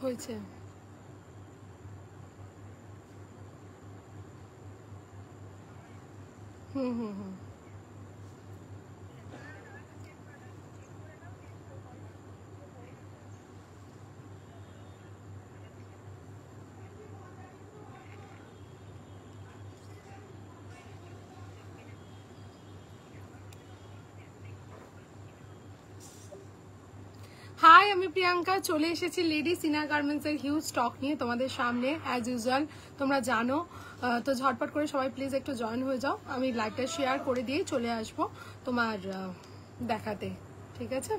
হয়েছে। হুম হুম হুম। হাই, আমি প্রিয়াঙ্কা, চলে এসেছি লেডিস ইনার গার্মেন্টস এর হিউজ স্টক নিয়ে তোমাদের সামনে অ্যাজ ইউজুয়াল। তোমরা জানো, তো ঝটপট করে সবাই প্লিজ একটু জয়েন হয়ে যাও। আমি লাইভটা শেয়ার করে দিয়ে চলে আসবো তোমার দেখাতে, ঠিক আছে?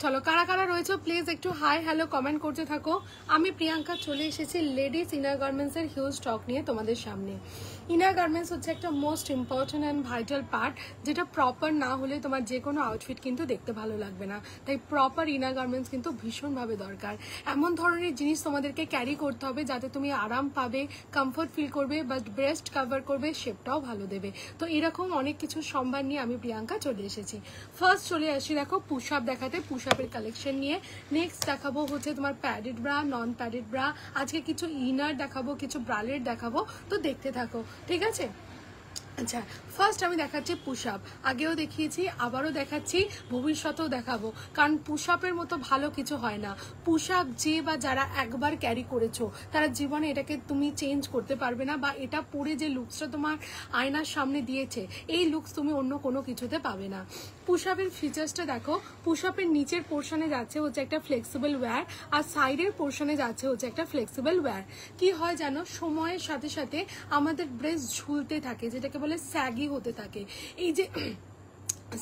চলো, কারা কারা রয়েছে প্লিজ একটু হাই হ্যালো কমেন্ট করতে থাকো। আমি প্রিয়াঙ্কা চলে এসেছি লেডিস ইনার গার্মেন্টস এর হিউজ স্টক নিয়ে তোমাদের সামনে। ইনার গার্মেন্টস হচ্ছে একটা most important and vital part, যেটা প্রপার না হলে তোমার যে কোনো আউটফিট কিন্তু দেখতে ভালো লাগবে না। তাই প্রপার ইনার গার্মেন্টস কিন্তু ভীষণভাবে দরকার। এমন ধরনের জিনিস তোমাদেরকে ক্যারি করতে হবে যাতে তুমি আরাম পাবে, কমফোর্ট ফিল করবে, বাট ব্রেস্ট কভার করবে, শেপটাও ভালো দেবে। তো এরকম অনেক কিছু সম্ভার নিয়ে আমি প্রিয়াঙ্কা চলে এসেছি। ফার্স্ট চলে আসি দেখো পুশ আপ দেখাতে, পুশ আপের কালেকশন নিয়ে। নেক্সট দেখাবো হচ্ছে তোমার প্যাডেড ব্রা, নন প্যাডেড ব্রা। আজকে কিছু ইনার দেখাবো, কিছু ব্রালেট দেখাবো, তো দেখতে থাকো, ঠিক আছে? আচ্ছা, ফার্স্ট আমি দেখাচ্ছি পুশ আপ। আগেও দেখিয়েছি, আবারও দেখাচ্ছি, ভবিষ্যতেও দেখাবো, কারণ পুশ আপের মতো ভালো কিছু হয় না। পুশ আপ যে বা যারা একবার ক্যারি করেছো তারা জীবনে এটাকে তুমি চেঞ্জ করতে পারবে না, বা এটা পরে যে লুকসটা তোমার আয়নার সামনে দিয়েছে এই লুকস তুমি অন্য কোনো কিছুতে পাবে না। পুশ আপের ফিচার্সটা দেখো। পুশ আপের নিচের পোর্শনে যাচ্ছে হচ্ছে একটা ফ্লেক্সিবল ওয়্যার, আর সাইডের পোর্শনে যাচ্ছে হচ্ছে একটা ফ্লেক্সিবল ওয়্যার। কি হয় জানো, সময়ের সাথে সাথে আমাদের ব্রেস্ট ঝুলতে থাকে, যেটাকে বলে স্যাগি হতে থাকে। এই যে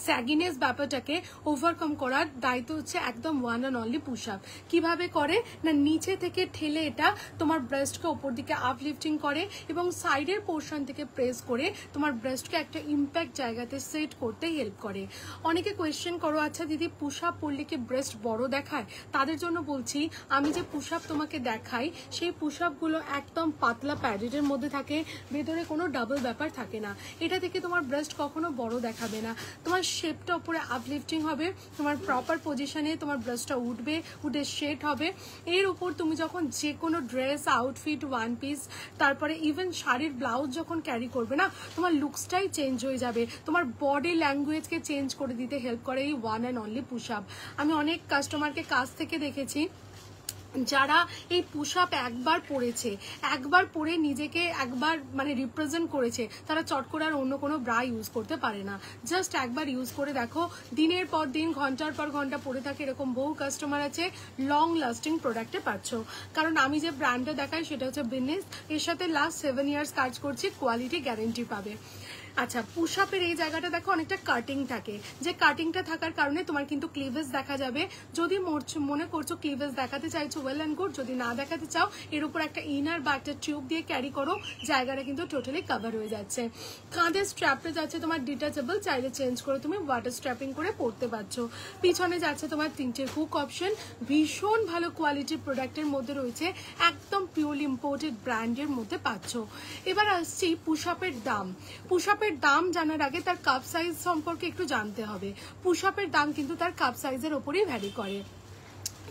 স্যাগিনেস ব্যাপারটাকে ওভারকাম করার দায়িত্ব হচ্ছে একদম one and only push up. কিভাবে করে না, নিচে থেকে ঠেলে এটা তোমার ব্রেস্টকে ওপর দিকে আপলিফটিং করে এবং সাইডের পোর্শন থেকে প্রেস করে তোমার ব্রেস্টকে একটা ইম্প্যাক্ট জায়গাতে সেট করতে হেল্প করে। অনেকে কোয়েশ্চেন করো, আচ্ছা দিদি পুশ আপ পরলে কি ব্রেস্ট বড় দেখায়? তাদের জন্য বলছি, আমি যে পুশ আপ তোমাকে দেখাই সেই পুশ আপগুলো একদম পাতলা প্যাডেডের মধ্যে থাকে, ভেতরে কোনো ডাবল ব্যাপার থাকে না। এটা থেকে তোমার ব্রেস্ট কখনো বড় দেখাবে না। তোমার শেপটা উপরে আপলিফটিং হবে, তোমার প্রপার পজিশনে তোমার ব্রেস্টটা উঠবে, উঠে শেড হবে। এর উপর তুমি যখন যে কোনো ড্রেস, আউটফিট, ওয়ান পিস, তারপরে ইভেন শাড়ির ব্লাউজ যখন ক্যারি করবে না, তোমার লুকসটাই চেঞ্জ হয়ে যাবে। তোমার বডি ল্যাঙ্গুয়েজকে চেঞ্জ করে দিতে হেল্প করে এই one and only push up. আমি অনেক কাস্টমারকে কাছ থেকে দেখেছি যারা এই পুশ আপ একবার পরেছে, একবার পরে নিজেকে একবার মানে রিপ্রেজেন্ট করেছে, তারা চট করে আর অন্য কোনো ব্রা ইউজ করতে পারে না। জাস্ট একবার ইউজ করে দেখো, দিনের পর দিন, ঘন্টার পর ঘন্টা পরে থাকে, এরকম বহু কাস্টমার আছে, লং লাস্টিং প্রোডাক্টে পাচ্ছ। কারণ আমি যে ব্র্যান্ডটা দেখাই সেটা হচ্ছে বিজনেস, এর সাথে লাস্ট 7 ইয়ার্স কাজ করছি, কোয়ালিটি গ্যারেন্টি পাবে। আচ্ছা, পুশ আপের এই জায়গাটা দেখো অনেকটা কাটিং থাকে, যে কাটিংটা থাকার কারণে তোমার কিন্তু ক্লিভেজ দেখা যাবে। যদি মনে করছো ক্লিভেজ দেখাতে চাইছো, ওয়েল অ্যান্ড গুড। যদি না দেখাতে চাও, এর উপর একটা ইনার বা একটা টিউব দিয়ে ক্যারি করো, জায়গাটা কিন্তু টোটালি কভার হয়ে যাচ্ছে। কাঁধের স্ট্র্যাপটা যাচ্ছে তোমার ডিটাচেবল, চাইলে চেঞ্জ করে তুমি ওয়াটার স্ট্র্যাপিং করে পরতে পারছো। পিছনে যাচ্ছে তোমার 3টে হুক অপশন, ভীষণ ভালো কোয়ালিটির প্রোডাক্টের মধ্যে রয়েছে, একদম পিওরলি ইম্পোর্টেড ব্র্যান্ডের মধ্যে পাচ্ছ। এবার আসছি পুশ আপের দাম। পুশ আপের দাম জানার আগে তার কাপ সাইজ সম্পর্কে একটু জানতে হবে। পুশ আপের দাম কিন্তু তার কাপ সাইজের ওপরই ভ্যারি করে।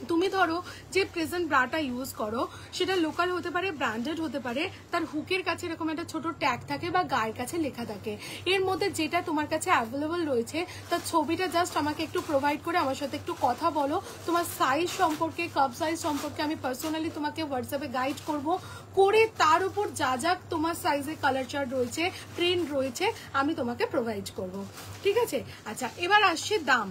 তুমি ধরো যে প্রেজেন্ট ব্রাটা ইউজ করো, সেটা লোকাল হতে পারে, ব্র্যান্ডেড হতে পারে, তার হুকের কাছে এরকম একটা ছোট ট্যাগ থাকে বা গায়ের কাছে লেখা থাকে। এর মধ্যে যেটা তোমার কাছে অ্যাভেলেবল রয়েছে তার ছবিটা জাস্ট আমাকে একটু প্রোভাইড করে আমার সাথে একটু কথা বলো। তোমার সাইজ সম্পর্কে, কাপ সাইজ সম্পর্কে আমি পার্সোনালি তোমাকে হোয়াটসঅ্যাপে গাইড করব, করে তার উপর যা যা তোমার সাইজে কালার চার্ট রয়েছে, প্রিন্ট রয়েছে, আমি তোমাকে প্রোভাইড করব, ঠিক আছে? আচ্ছা, এবার আসছে দাম।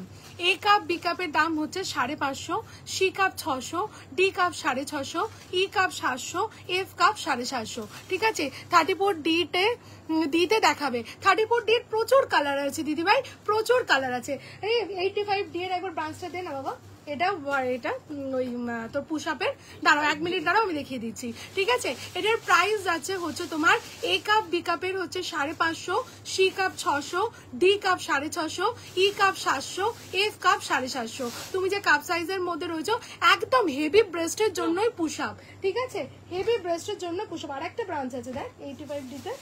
এ কাপ বি কাপের দাম হচ্ছে 550, সি কাপ 600, ডি কাপ 650, ই কাপ 700, এফ কাপ 750। ঠিক আছে, 34 ডিতে দেখাবে। 34 ডি প্রচুর কালার আছে দিদিভাই, প্রচুর কালার আছে। এই 85 ডি এর একবার ব্রাঞ্চটা দে না বাবা। এটা ওই তোর পুশ আপের, দাঁড়াও 1 মিনিট দাঁড়াও, আমি দেখিয়ে দিচ্ছি। ঠিক আছে, এটার প্রাইস আছে হচ্ছে তোমার এ কাপ বি কাপের হচ্ছে 550, সি কাপ 600, ডি কাপ 650, ই কাপ 700, এফ কাপ 750। তুমি যে কাপ সাইজের মধ্যে রয়েছো একদম হেভি ব্রেস্টের জন্যই পুশ আপ। ঠিক আছে, হেভি ব্রেস্টের জন্য পুশ আপ। আর একটা ব্রাঞ্চ আছে দেখ 85 ডিতে।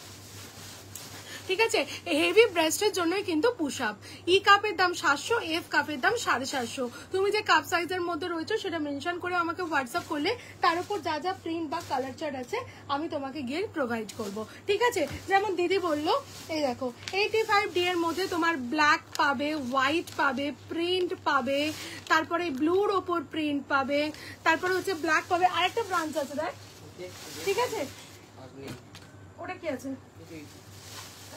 ঠিক আছে, হেভি ব্রেস্টের জন্যই কিন্তু পুশ আপ। ই কাপের দাম 700, এফ কাপের দাম 750। তুমি যে কাপ সাইজের মধ্যে রয়েছো সেটা মেনশন করে আমাকে হোয়াটসঅ্যাপ করলে তার উপর যা যা প্রিন্ট বা কালার চার্ট আছে আমি তোমাকে গিয়ে প্রোভাইড করব। ঠিক আছে, যেমন দিদি বললো, এই দেখো 85 ডি এর মধ্যে তোমার ব্ল্যাক পাবে, হোয়াইট পাবে, প্রিন্ট পাবে, তারপরে ব্লুর ওপর প্রিন্ট পাবে, তারপরে হচ্ছে ব্ল্যাক পাবে। আরেকটা ব্রাঞ্চ আছে দেখ। ঠিক আছে, ওটা কি আছে?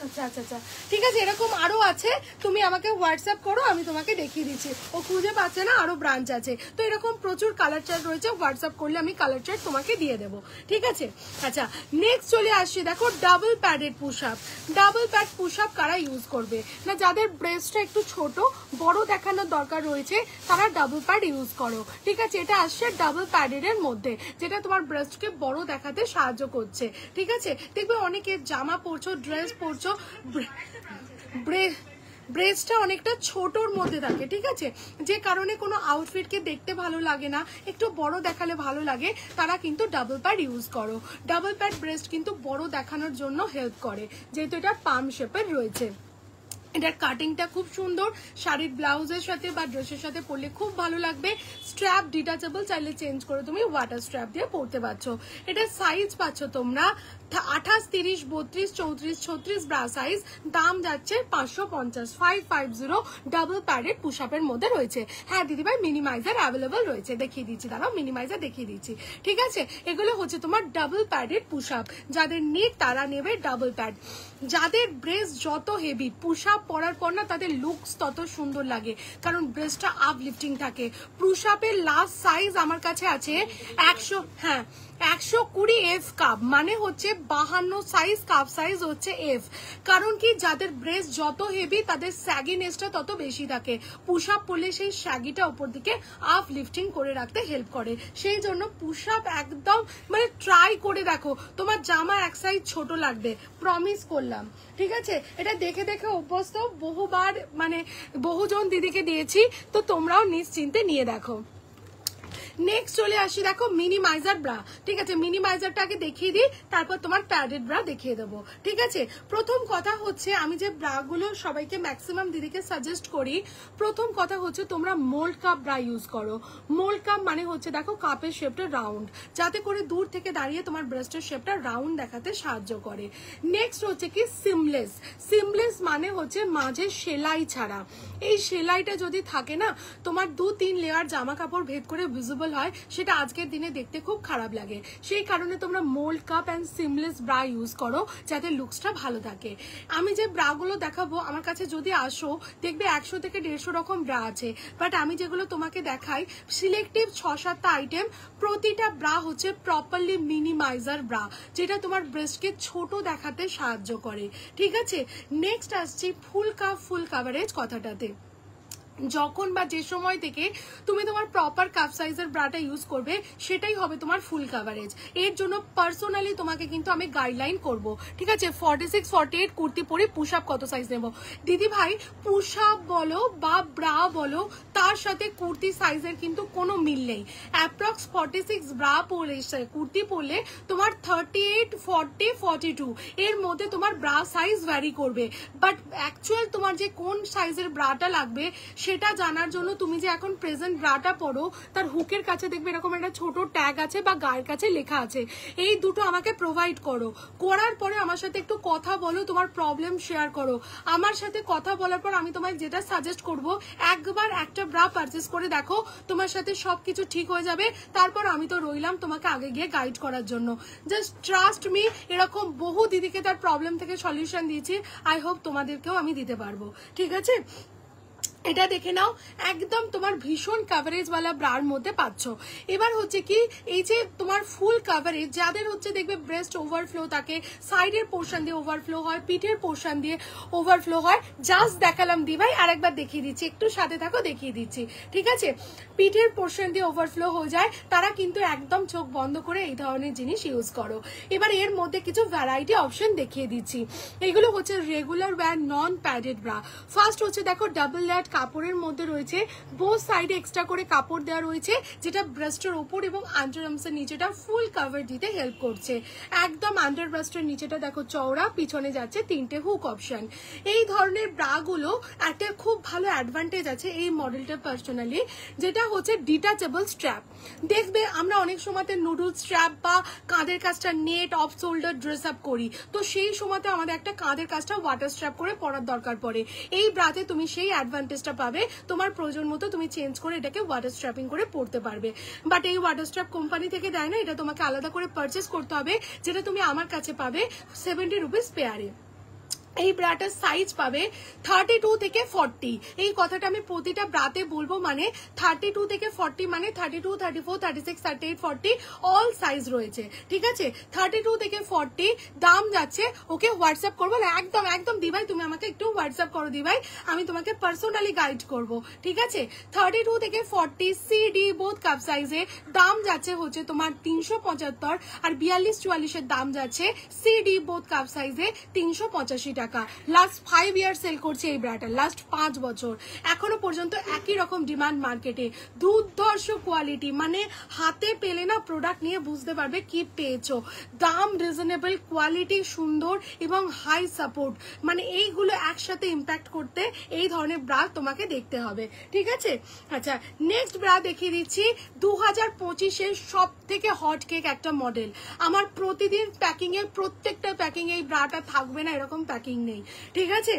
আচ্ছা আচ্ছা আচ্ছা, ঠিক আছে, এরকম আরো আছে, তুমি আমাকে হোয়াটসঅ্যাপ করো, আমি তোমাকে দেখিয়ে দিচ্ছি। ও খুঁজে পাচ্ছে না, আরো ব্রাঞ্চ আছে। তো এরকম প্রচুর কালার চার্ট রয়েছে, হোয়াটসঅ্যাপ করলে আমি কালার চার্ট তোমাকে দিয়ে দেবো। ঠিক আছে, আচ্ছা নেক্সট চলে আসছি, দেখো double padded push up. Double pad push up কারা ইউজ করবে না, যাদের ব্রেস্টটা একটু ছোট বড় দেখানোর দরকার রয়েছে তারা ডাবল প্যাড ইউজ করো। ঠিক আছে, এটা আসছে ডাবল প্যাডেড এর মধ্যে, যেটা তোমার ব্রেস্টকে বড় দেখাতে সাহায্য করছে। ঠিক আছে, দেখবে অনেকে জামা পরছো, ড্রেস পরছো, ব্রেস্টটা অনেকটা ছোটর মধ্যে থাকে। ঠিক আছে, যে কারণে কোনো আউটফিটকে দেখতে ভালো লাগে না, একটু বড় দেখালে ভালো লাগে, তারা কিন্তু ডাবল প্যাড ইউজ করো। ডাবল প্যাড ব্রেস্ট কিন্তু বড় দেখানোর জন্য হেল্প করে, যেহেতু এটা পাম শেপের রয়েছে। এটার কাটিংটা খুব সুন্দর, শাড়ির ব্লাউজের সাথে বা ড্রেসের সাথে পরলে খুব ভালো লাগবে। স্ট্র্যাপ ডিটাচেবল, চাইলে চেঞ্জ করে তুমি ওয়াটার স্ট্র্যাপ দিয়ে পরতে পারছো। এটার সাইজ পাচ্ছ তোমরা 28, 30, 32, 34, 36 ব্রা সাইজ। দাম যাচ্ছে 550, 550 ডাবল প্যাডেড পুশ আপের মধ্যে রয়েছে। হ্যাঁ দিদিভাই, মিনিমাইজার অ্যাভেলেবল রয়েছে, দেখিয়ে দিচ্ছি, দাঁড়াও মিনিমাইজার দেখিয়ে দিচ্ছি। ঠিক আছে, এগুলো হচ্ছে তোমার ডাবল প্যাডেড পুশ আপ। যাদের নিড তারা নেবে ডাবল প্যাড। যাদের ব্রেস্ট যত হেভি, পুশ আপ পরার পর না তাদের লুকস তত সুন্দর লাগে, কারণ ব্রেস্টটা আপলিফটিং থাকে। পুশ আপের লাস্ট সাইজ আমার কাছে আছে 100, হ্যাঁ 120 এফ কাপ, মানে হচ্ছে 52 সাইজ, কাপ সাইজ হচ্ছে এফ। কারণ কি, যাদের ব্রেস্ট যত হেভি তাদের স্যাগিনেসটা তত বেশি থাকে। পুশ আপ করলে সেই স্যাগিটা উপর দিকে আপ লিফটিং করে রাখতে হেল্প করে। সেই জন্য পুশ আপ একদম মানে ট্রাই করে দেখো, তোমার জামা এক সাইজ ছোট লাগবে, প্রমিস করলাম। ঠিক আছে, এটা দেখে দেখে অভ্যস্ত, বহুবার মানে বহুজন দিদিকে দিয়েছি, তো তোমরাও নিশ্চিন্তে নিয়ে দেখো। নেক্সট চলে আসি, দেখো মিনিমাইজার ব্রা। ঠিক আছে, মিনিমাইজারটাকে দেখিয়ে দিই, তারপর তোমার প্যাডেড ব্রা দেখিয়ে দেবো। ঠিক আছে, প্রথম কথা হচ্ছে আমি যে ব্রাগুলো সবাইকে ম্যাক্সিমাম দিদিকে সাজেস্ট করি, প্রথম কথা হচ্ছে তোমরা মোল্ড কাপ ব্রা ইউজ করো। মোল্ড কাপ মানে হচ্ছে দেখো কাপের শেপটা রাউন্ড, যাতে করে দূর থেকে দাঁড়িয়ে তোমার ব্রেস্টের শেপটা রাউন্ড দেখাতে সাহায্য করে। নেক্সট হচ্ছে কি সিমলেস। সিমলেস মানে হচ্ছে মাঝে সেলাই ছাড়া। এই সেলাইটা যদি থাকে না, তোমার 2-3 লেয়ার জামা কাপড় ভেদ করে ভিজিবল হয়, সেটা আজকের দিনে দেখতে খুব খারাপ লাগে। সেই কারণে তোমরা mould cup and seamless bra use করো, যাতে লুকসটা ভালো থাকে। আমি যে ব্রাগুলো দেখাবো, আমার কাছে যদি আসো দেখবে 100 থেকে 150 রকম ব্রা আছে, বাট আমি যেগুলো তোমাকে দেখাই সিলেক্টিভ 6-7টা আইটেম, প্রতিটা ব্রা হচ্ছে প্রপারলি মিনিমাইজার ব্রা, যেটা তোমার ব্রেস্টকে ছোট দেখাতে সাহায্য করে। ঠিক আছে, নেক্সট আসছি ফুল কাপ ফুল কাভারেজ কথাটাতে। যখন বা যে সময় থেকে তুমি তোমার প্রপার কাপ সাইজের ব্রাটা ইউজ করবে, সেটাই হবে তোমার ফুল কাভারেজ। এর জন্য পার্সোনালি তোমাকে কিন্তু আমি গাইডলাইন করব। ঠিক আছে, 46, 48 কুর্তি পরে পুশ আপ কত সাইজ নেব? দিদি ভাই, পুশ আপ বলো বা ব্রা বলো, তার সাথে কুর্তি সাইজের কিন্তু কোনো মিল নেই। অ্যাপ্রক্স 46 ব্রা পরলে, কুর্তি পরলে তোমার 38, 40, 42 এর মধ্যে তোমার ব্রা সাইজ ভ্যারি করবে। বাট অ্যাকচুয়াল তোমার যে কোন সাইজের ব্রাটা লাগবে সেটা জানার জন্য তুমি যে এখন প্রেজেন্ট ব্রাটা পরো, তার হুকের কাছে দেখবে এরকম একটা ছোট ট্যাগ আছে বা গায়ের কাছে লেখা আছে। এই দুটো আমাকে প্রোভাইড করো, করার পরে আমার সাথে একটু কথা বলো, তোমার প্রবলেম শেয়ার করো। আমার সাথে কথা বলার পর আমি তোমায় যেটা সাজেস্ট করব, একবার একটা ব্রা পারচেস করে দেখো, তোমার সাথে সবকিছু ঠিক হয়ে যাবে। তারপর আমি তো রইলাম তোমাকে আগে গিয়ে গাইড করার জন্য। জাস্ট ট্রাস্ট মি, এরকম বহু দিদিকে তার প্রবলেম থেকে সলিউশন দিয়েছি, আই হোপ তোমাদেরকেও আমি দিতে পারবো। ঠিক আছে, এটা দেখে নাও, একদম তোমার ভীষণ কাভারেজ वाला ব্রার মধ্যে পাচ্ছ। এবার হচ্ছে কি এই যে তোমার ফুল কাভারেজ, যাদের হচ্ছে দেখবে ব্রেস্ট ওভারফ্লো থাকে, সাইডের পোর্শন দিয়ে ওভারফ্লো হয়, পিঠের পোর্শন দিয়ে ওভারফ্লো হয়, জাস্ট দেখালাম দি ভাই, আরেকবার দেখিয়ে দিচ্ছি, একটু সাথে থাকো দেখিয়ে দিচ্ছি, ঠিক আছে? পিঠের পোর্শন দিয়ে ওভারফ্লো হয়ে যায়, তারা কিন্তু একদম চোখ বন্ধ করে এই ধরনের জিনিস ইউজ করো। এবার এর মধ্যে কিছু ভ্যারাইটি অপশন দেখিয়ে দিচ্ছি। এগুলো হচ্ছে রেগুলার ওয়্যার নন প্যাডেড ব্রা। ফার্স্ট হচ্ছে দেখো ডাবল লেয়ার কাপড়ের মধ্যে রয়েছে, বোথ সাইডে এক্সট্রা করে কাপড় দেওয়া রয়েছে, যেটা ব্রেস্টের উপর এবং আন্ডার আর্মসের নিচেটা ফুল কভার দিতে হেল্প করছে। একদম আন্ডার ব্রেস্টের নিচেটা দেখো চওড়া, পিছনে যাচ্ছে তিনটে হুক অপশন। এই ধরনের ব্রাগুলো একটা খুব ভালো অ্যাডভান্টেজ আছে এই মডেলটা পার্সোনালি, যেটা হচ্ছে ডিটাচেবল স্ট্র্যাপ। দেখবে আমরা অনেক সময়তে নুডল স্ট্র্যাপ বা কাঁধের কাজটা net off shoulder dress up করি, তো সেই সময়তে আমাদের একটা কাঁধের কাজটা ওয়াটার স্ট্র্যাপ করে পরার দরকার পড়ে। এই ব্রাতে তুমি সেই অ্যাডভান্টেজটা পাবে, তোমার প্রয়োজন মতো তুমি চেঞ্জ করে এটাকে ওয়াটার স্ট্র্যাপিং করে পড়তে পারবে। বাট এই ওয়াটার স্ট্র্যাপ কোম্পানি থেকে দেয় না, এটা তোমাকে আলাদা করে পারচেস করতে হবে, যেটা তুমি আমার কাছে পাবে 70 রুপিস পেয়ারে। এই ব্রাটার সাইজ পাবে 32 থেকে 40। এই কথাটা আমি প্রতিটা ব্রাতে বলবো, মানে 32 থেকে 40 মানে 32, 34, 36, 38, 40 অল সাইজ রয়েছে, ঠিক আছে? 32 থেকে 40 দাম যাচ্ছে, ওকে হোয়াটসঅ্যাপ করবো একদম একদম দিভাই, তুমি আমাকে একটু হোয়াটসঅ্যাপ করো দিভাই, আমি তোমাকে পার্সোনালি গাইড করব, ঠিক আছে? 32 থেকে 40 সিডি বোথ কাপ সাইজে দাম যাচ্ছে হচ্ছে তোমার 375, আর 42-44 এর দাম যাচ্ছে সিডি বোথ কাপ সাইজে 385 টাকা। লাস্ট 5 ইয়ার সেল করছে এই ব্রাটা, লাস্ট 5 বছর এখনো পর্যন্ত একই রকম ডিমান্ড মার্কেটে। দুর্ধর্ষ কোয়ালিটি, মানে হাতে পেলে না প্রোডাক্ট নিয়ে বুঝতে পারবে কি পেয়েছো। দাম রিজনেবল, কোয়ালিটি সুন্দর এবং হাই সাপোর্ট, মানে এইগুলো একসাথে ইম্প্যাক্ট করতে এই ধরনের ব্রা তোমাকে দেখতে হবে, ঠিক আছে? আচ্ছা, নেক্সট ব্রা দেখিয়ে দিচ্ছি 2025-এর সব থেকে হট কেক একটা মডেল। আমার প্রতিদিন প্যাকিং এ, প্রত্যেকটা প্যাকিং এই ব্রাটা থাকবে না এরকম প্যাকিং নেই, ঠিক আছে?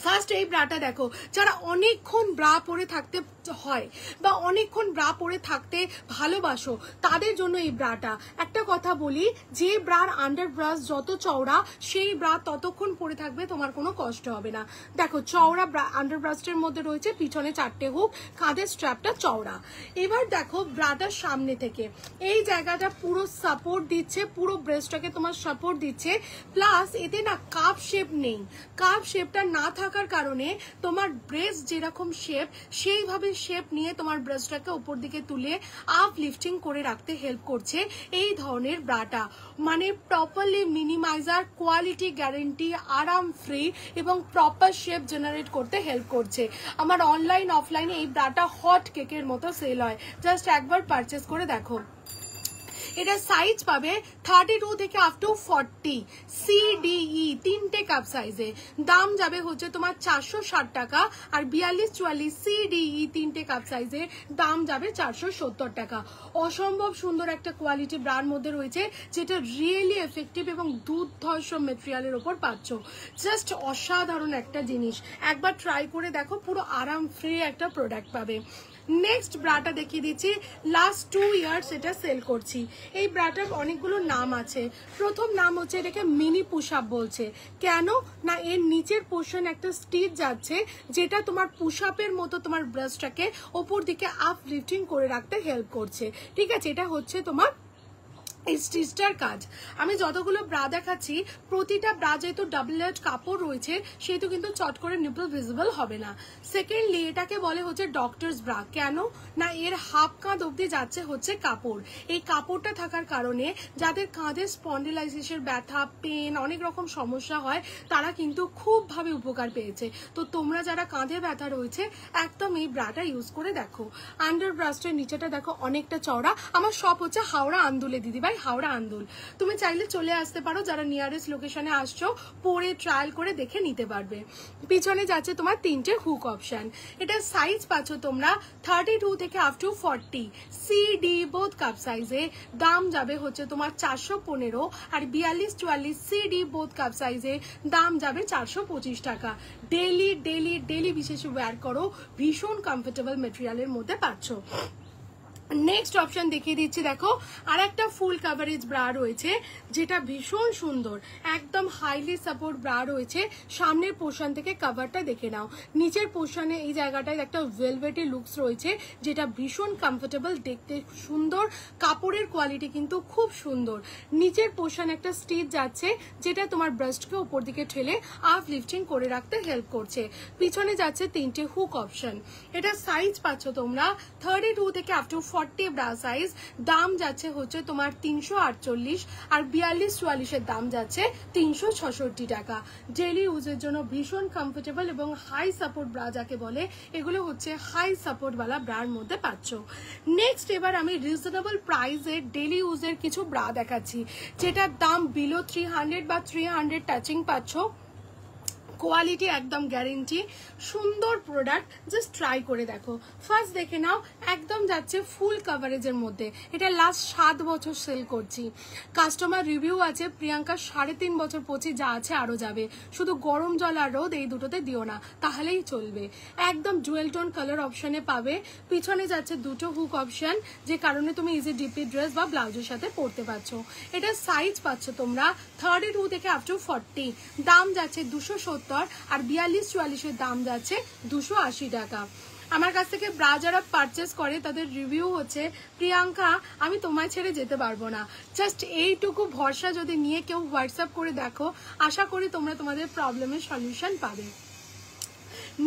ফার্স্ট এই ব্রাটা দেখো, যারা অনেকক্ষণ ব্রা পরে থাকতে হয় বা অনেকক্ষণ ব্রা পরে থাকতে ভালোবাসো, তাদের জন্য এই ব্রাটা। একটা কথা বলি, যে ব্রার আন্ডার ব্রাশ যত চওড়া, সেই ব্রা ততক্ষণ পরে থাকবে, তোমার কোনো কষ্ট হবে না। দেখো চওড়া আন্ডার ব্রাস্টের মধ্যে রয়েছে, পিছনে 4টে হুক, কাঁধের স্ট্র্যাপটা চওড়া। এবার দেখো ব্রাটার সামনে থেকে এই জায়গাটা পুরো সাপোর্ট দিচ্ছে, পুরো ব্রেস্টটাকে তোমার সাপোর্ট দিচ্ছে, প্লাস এতে না কাপ শেপ নেই। কাপ শেপটা না থাকার কারণে তোমার ব্রেস্ট যেরকম শেপ, সেইভাবে শেপ নিয়ে তোমার ব্রেস্টটাকে উপর দিকে তুলে আপ লিফটিং করে রাখতে হেল্প করছে এই ধরনের ব্রাটা। মানে প্রপারলি মিনিমাইজার, কোয়ালিটি গ্যারেন্টি, আরাম ফ্রি এবং প্রপার শেপ জেনারেট করতে হেল্প করছে। আমার অনলাইন অফলাইনে এই ব্রাটা হট কেকের মতো সেল হয়, জাস্ট একবার পারচেস করে দেখো। এটা সাইজ পাবে 32 থেকে আপ টু 40 সিডিই, তিনটে কাপ সাইজে। দাম যাবে হচ্ছে তোমার 460 টাকা, আর 42-44 সিডিই তিনটে কাপ সাইজে দাম যাবে 470 টাকা। অসম্ভব সুন্দর একটা কোয়ালিটি ব্রার মধ্যে রয়েছে, যেটা রিয়েলি এফেক্টিভ এবং দুর্ধর্ষ মেটেরিয়ালের ওপর পাচ্ছ। জাস্ট অসাধারণ একটা জিনিস, একবার ট্রাই করে দেখো, পুরো আরাম ফ্রি একটা প্রোডাক্ট পাবে। নেক্সট ব্রাটা দেখিয়ে দিচ্ছি, লাস্ট 2 ইয়ার্স এটা সেল করছি। এই ব্রাটার অনেকগুলো নাম আছে। প্রথম নাম হচ্ছে এটাকে মিনি পুশ আপ বলছে। কেন না, এর নিচের পোর্শন একটা স্টিচ যাচ্ছে, যেটা তোমার পুশ আপের মতো তোমার ব্রেস্টটাকে ওপর দিকে আপ লিফটিং করে রাখতে হেল্প করছে, ঠিক আছে? এটা হচ্ছে তোমার এই স্টিচটার কাজ। আমি যতগুলো ব্রা দেখাচ্ছি, প্রতিটা ব্রা যেহেতু ডাবল লেয়ার কাপড় রয়েছে, সেহেতু কিন্তু চট করে নিপল ভিজিবল হবে না। সেকেন্ডলি এটাকে বলে হচ্ছে ডক্টরস ব্রা। কেন না, এর হাফ কাঁধ অবধি যাচ্ছে হচ্ছে কাপড়। এই কাপড়টা থাকার কারণে যাদের কাঁধে স্পন্ডিলাইসিসের ব্যথা, পেন, অনেক রকম সমস্যা হয়, তারা কিন্তু খুবভাবে উপকার পেয়েছে। তো তোমরা যারা কাঁধে ব্যথা রয়েছে, একদম এই ব্রাটা ইউজ করে দেখো। আন্ডার ব্রাস্টের নিচেটা দেখো অনেকটা চওড়া। আমার সব হচ্ছে হাওড়া আন্দুলে দিদিভাই, হাওড়া আন্দুল। তুমি চাইলে চলে আসতে পারো, যারা নিয়ারেস্ট লোকেশনে আসছো, পরে ট্রায়াল করে দেখে নিতে পারবে। পিছনে যাচ্ছে তোমার 3টে হুক অপশন। এটা সাইজ পাচ্ছ তোমরা 32 থেকে up to 40 CD both cup সাইজে। দাম যাবে হচ্ছে তোমার 415, আর 42-44 সিডি বোথ কাপ সাইজে দাম যাবে 425 টাকা। ডেলি ডেলি ডেলি বিশেষ ওয়্যার করো, ভীষণ কমফোর্টেবল মেটেরিয়ালের মধ্যে পাচ্ছ। নেক্সট অপশন দেখিয়ে দিচ্ছি, দেখো আর একটা ফুল কাভারেজ ব্রা রয়েছে যেটা ভীষণ সুন্দর, একদম হাইলি সাপোর্ট ব্রা রয়েছে। সামনের পোর্শন থেকে কাভারটা দেখে নাও, নিচের পোর্শনে এই জায়গাটায় একটা ভেলভেটি লুকস রয়েছে যেটা ভীষণ কমফোর্টেবল, দেখতে সুন্দর, কাপড়ের কোয়ালিটি কিন্তু খুব সুন্দর। নিচের পোর্শনে একটা স্টিচ যাচ্ছে যেটা তোমার ব্রেস্টকে উপর দিকে ঠেলে আপ লিফটিং করে রাখতে হেল্প করছে। পিছনে যাচ্ছে তিনটে হুক অপশন। এটা সাইজ পাচ্ছ তোমরা 32 থেকে আপ টু 40 ব্রা সাইজ। দাম যাচ্ছে হচ্ছে তোমার 348, আর 42-44 এর দাম যাচ্ছে 366 টাকা। ডেইলি ইউজের জন্য ভীষণ কমফোর্টেবল এবং হাই সাপোর্ট ব্রা যাকে বলে, এগুলো হচ্ছে হাই সাপোর্ট वाला ব্রার মধ্যে পাচ্ছ। নেক্সট এবার আমি রিজনেবল প্রাইসে ডেইলি ইউজের কিছু ব্রা দেখাচ্ছি যেটার দাম বিলো 300 বা 300 টাচিং পাচ্ছ। কোয়ালিটি একদম গ্যারেন্টি, সুন্দর প্রোডাক্ট, জাস্ট ট্রাই করে দেখো। ফার্স্ট দেখে নাও, একদম যাচ্ছে ফুল কাভারেজের মধ্যে। এটা লাস্ট 7 বছর সেল করছি, কাস্টমার রিভিউ আছে প্রিয়াঙ্কা 3.5 বছর পচি, যা আছে আরো যাবে। শুধু গরম জল আর রোদ এই দুটোতে দিও না, তাহলেই চলবে। একদম জুয়েল টোন কালার অপশনে পাবে। পিছনে যাচ্ছে দুটো হুক অপশন, যে কারণে তুমি ইজি ডিপি ড্রেস বা ব্লাউজের সাথে পরতে পারছো। এটা সাইজ পাচ্ছ তোমরা 32 থেকে আপ টু 40। দাম যাচ্ছে 270, আর 42-44 এর দাম যাচ্ছে 280 টাকা। আমার কাছ থেকে ব্রা যারা পারচেস করে তাদের রিভিউ হচ্ছে, প্রিয়াঙ্কা আমি তোমায় ছেড়ে যেতে পারবো না। জাস্ট এইটুকু ভরসা যদি নিয়ে কেউ হোয়াটসঅ্যাপ করে দেখো, আশা করি তোমরা তোমাদের প্রবলেমের সলিউশন পাবে।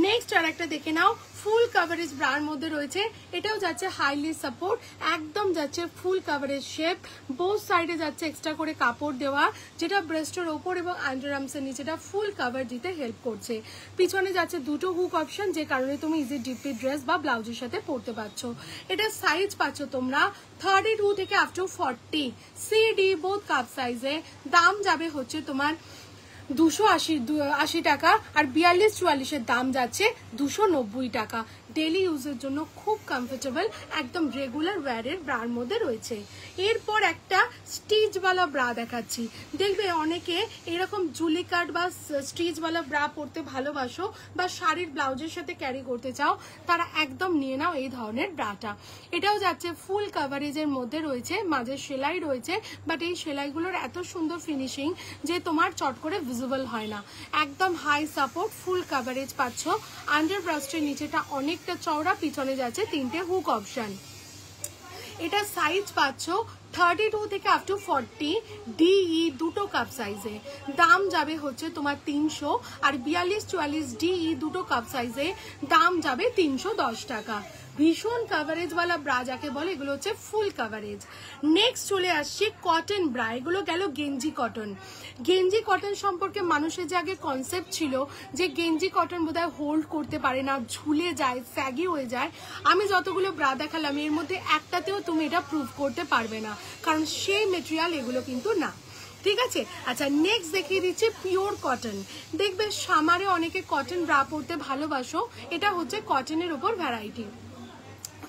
নেক্সট আর একটা দেখে নাও, ফুল কাভারেজ ব্রার মধ্যে রয়েছে। এটাও যাচ্ছে হাইলি সাপোর্ট, একদম যাচ্ছে ফুল কাভারেজ শেপ। বোথ সাইডে যাচ্ছে এক্সট্রা করে কাপড় দেওয়া, যেটা ব্রেস্টের ওপর এবং আন্ডারআর্মসের নিচেটা ফুল কাভার দিতে হেল্প করছে। পিছনে যাচ্ছে দুটো হুক অপশন, যে কারণে তুমি ইজি ডিপি ড্রেস বা ব্লাউজের সাথে পরতে পারছো। এটা সাইজ পাচ্ছ তোমরা 32 থেকে up to 40, CD both cup সাইজে। দাম যাবে হচ্ছে তোমার 280 টাকা, আর 42-44 এর দাম যাচ্ছে 290 টাকা। ডেইলি ইউজের জন্য খুব কমফোর্টেবল, একদম রেগুলার ওয়্যারের ব্রার মধ্যে রয়েছে। এরপর একটা স্টিচওয়ালা ব্রা দেখাচ্ছি। দেখবে অনেকে এরকম জুলি কাট বা স্টিচওয়ালা ব্রা পরতে ভালোবাসো, বা শাড়ির ব্লাউজের সাথে ক্যারি করতে চাও, তারা একদম নিয়ে নাও এই ধরনের ব্রাটা। এটাও যাচ্ছে ফুল কাভারেজের মধ্যে রয়েছে, মাঝে সেলাই রয়েছে, বাট এই সেলাইগুলোর এত সুন্দর ফিনিশিং যে তোমার চট করে ভিজিবল হয় না। একদম হাই সাপোর্ট, ফুল কাভারেজ পাচ্ছ। আন্ডার ব্রাস্টের নিচেটা অনেকটা চওড়া, পিছনে যাচ্ছে তিনটে হুক অপশন। এটা সাইজ পাচ্ছ 32 থেকে আপ টু 40, DE দুটো কাপ সাইজে। দাম যাবে হচ্ছে তোমার 300, আর 42-44 DE দুটো কাপ সাইজে দাম যাবে 310 টাকা। ভীষণ কাভারেজওয়ালা ব্রা যাকে বলে, এগুলো হচ্ছে ফুল কাভারেজ। নেক্সট চলে আসছে কটন ব্রা। এগুলো গেল গেঞ্জি কটন। গেঞ্জি কটন সম্পর্কে মানুষের যে আগে কনসেপ্ট ছিল যে গেঞ্জি কটন বোধহয় হোল্ড করতে পারে না, ঝুলে যায়, স্যাগি হয়ে যায়, আমি যতগুলো ব্রা দেখালাম এর মধ্যে একটাতেও তুমি এটা প্রুভ করতে পারবে না, কারণ সেই মেটেরিয়াল এগুলো কিন্তু না। ঠিক আছে, আচ্ছা নেক্সট দেখিয়ে দিচ্ছি পিওর কটন। দেখবে সামারে অনেকে কটন ব্রা পরতে ভালোবাসো, এটা হচ্ছে কটনের উপর ভ্যারাইটি।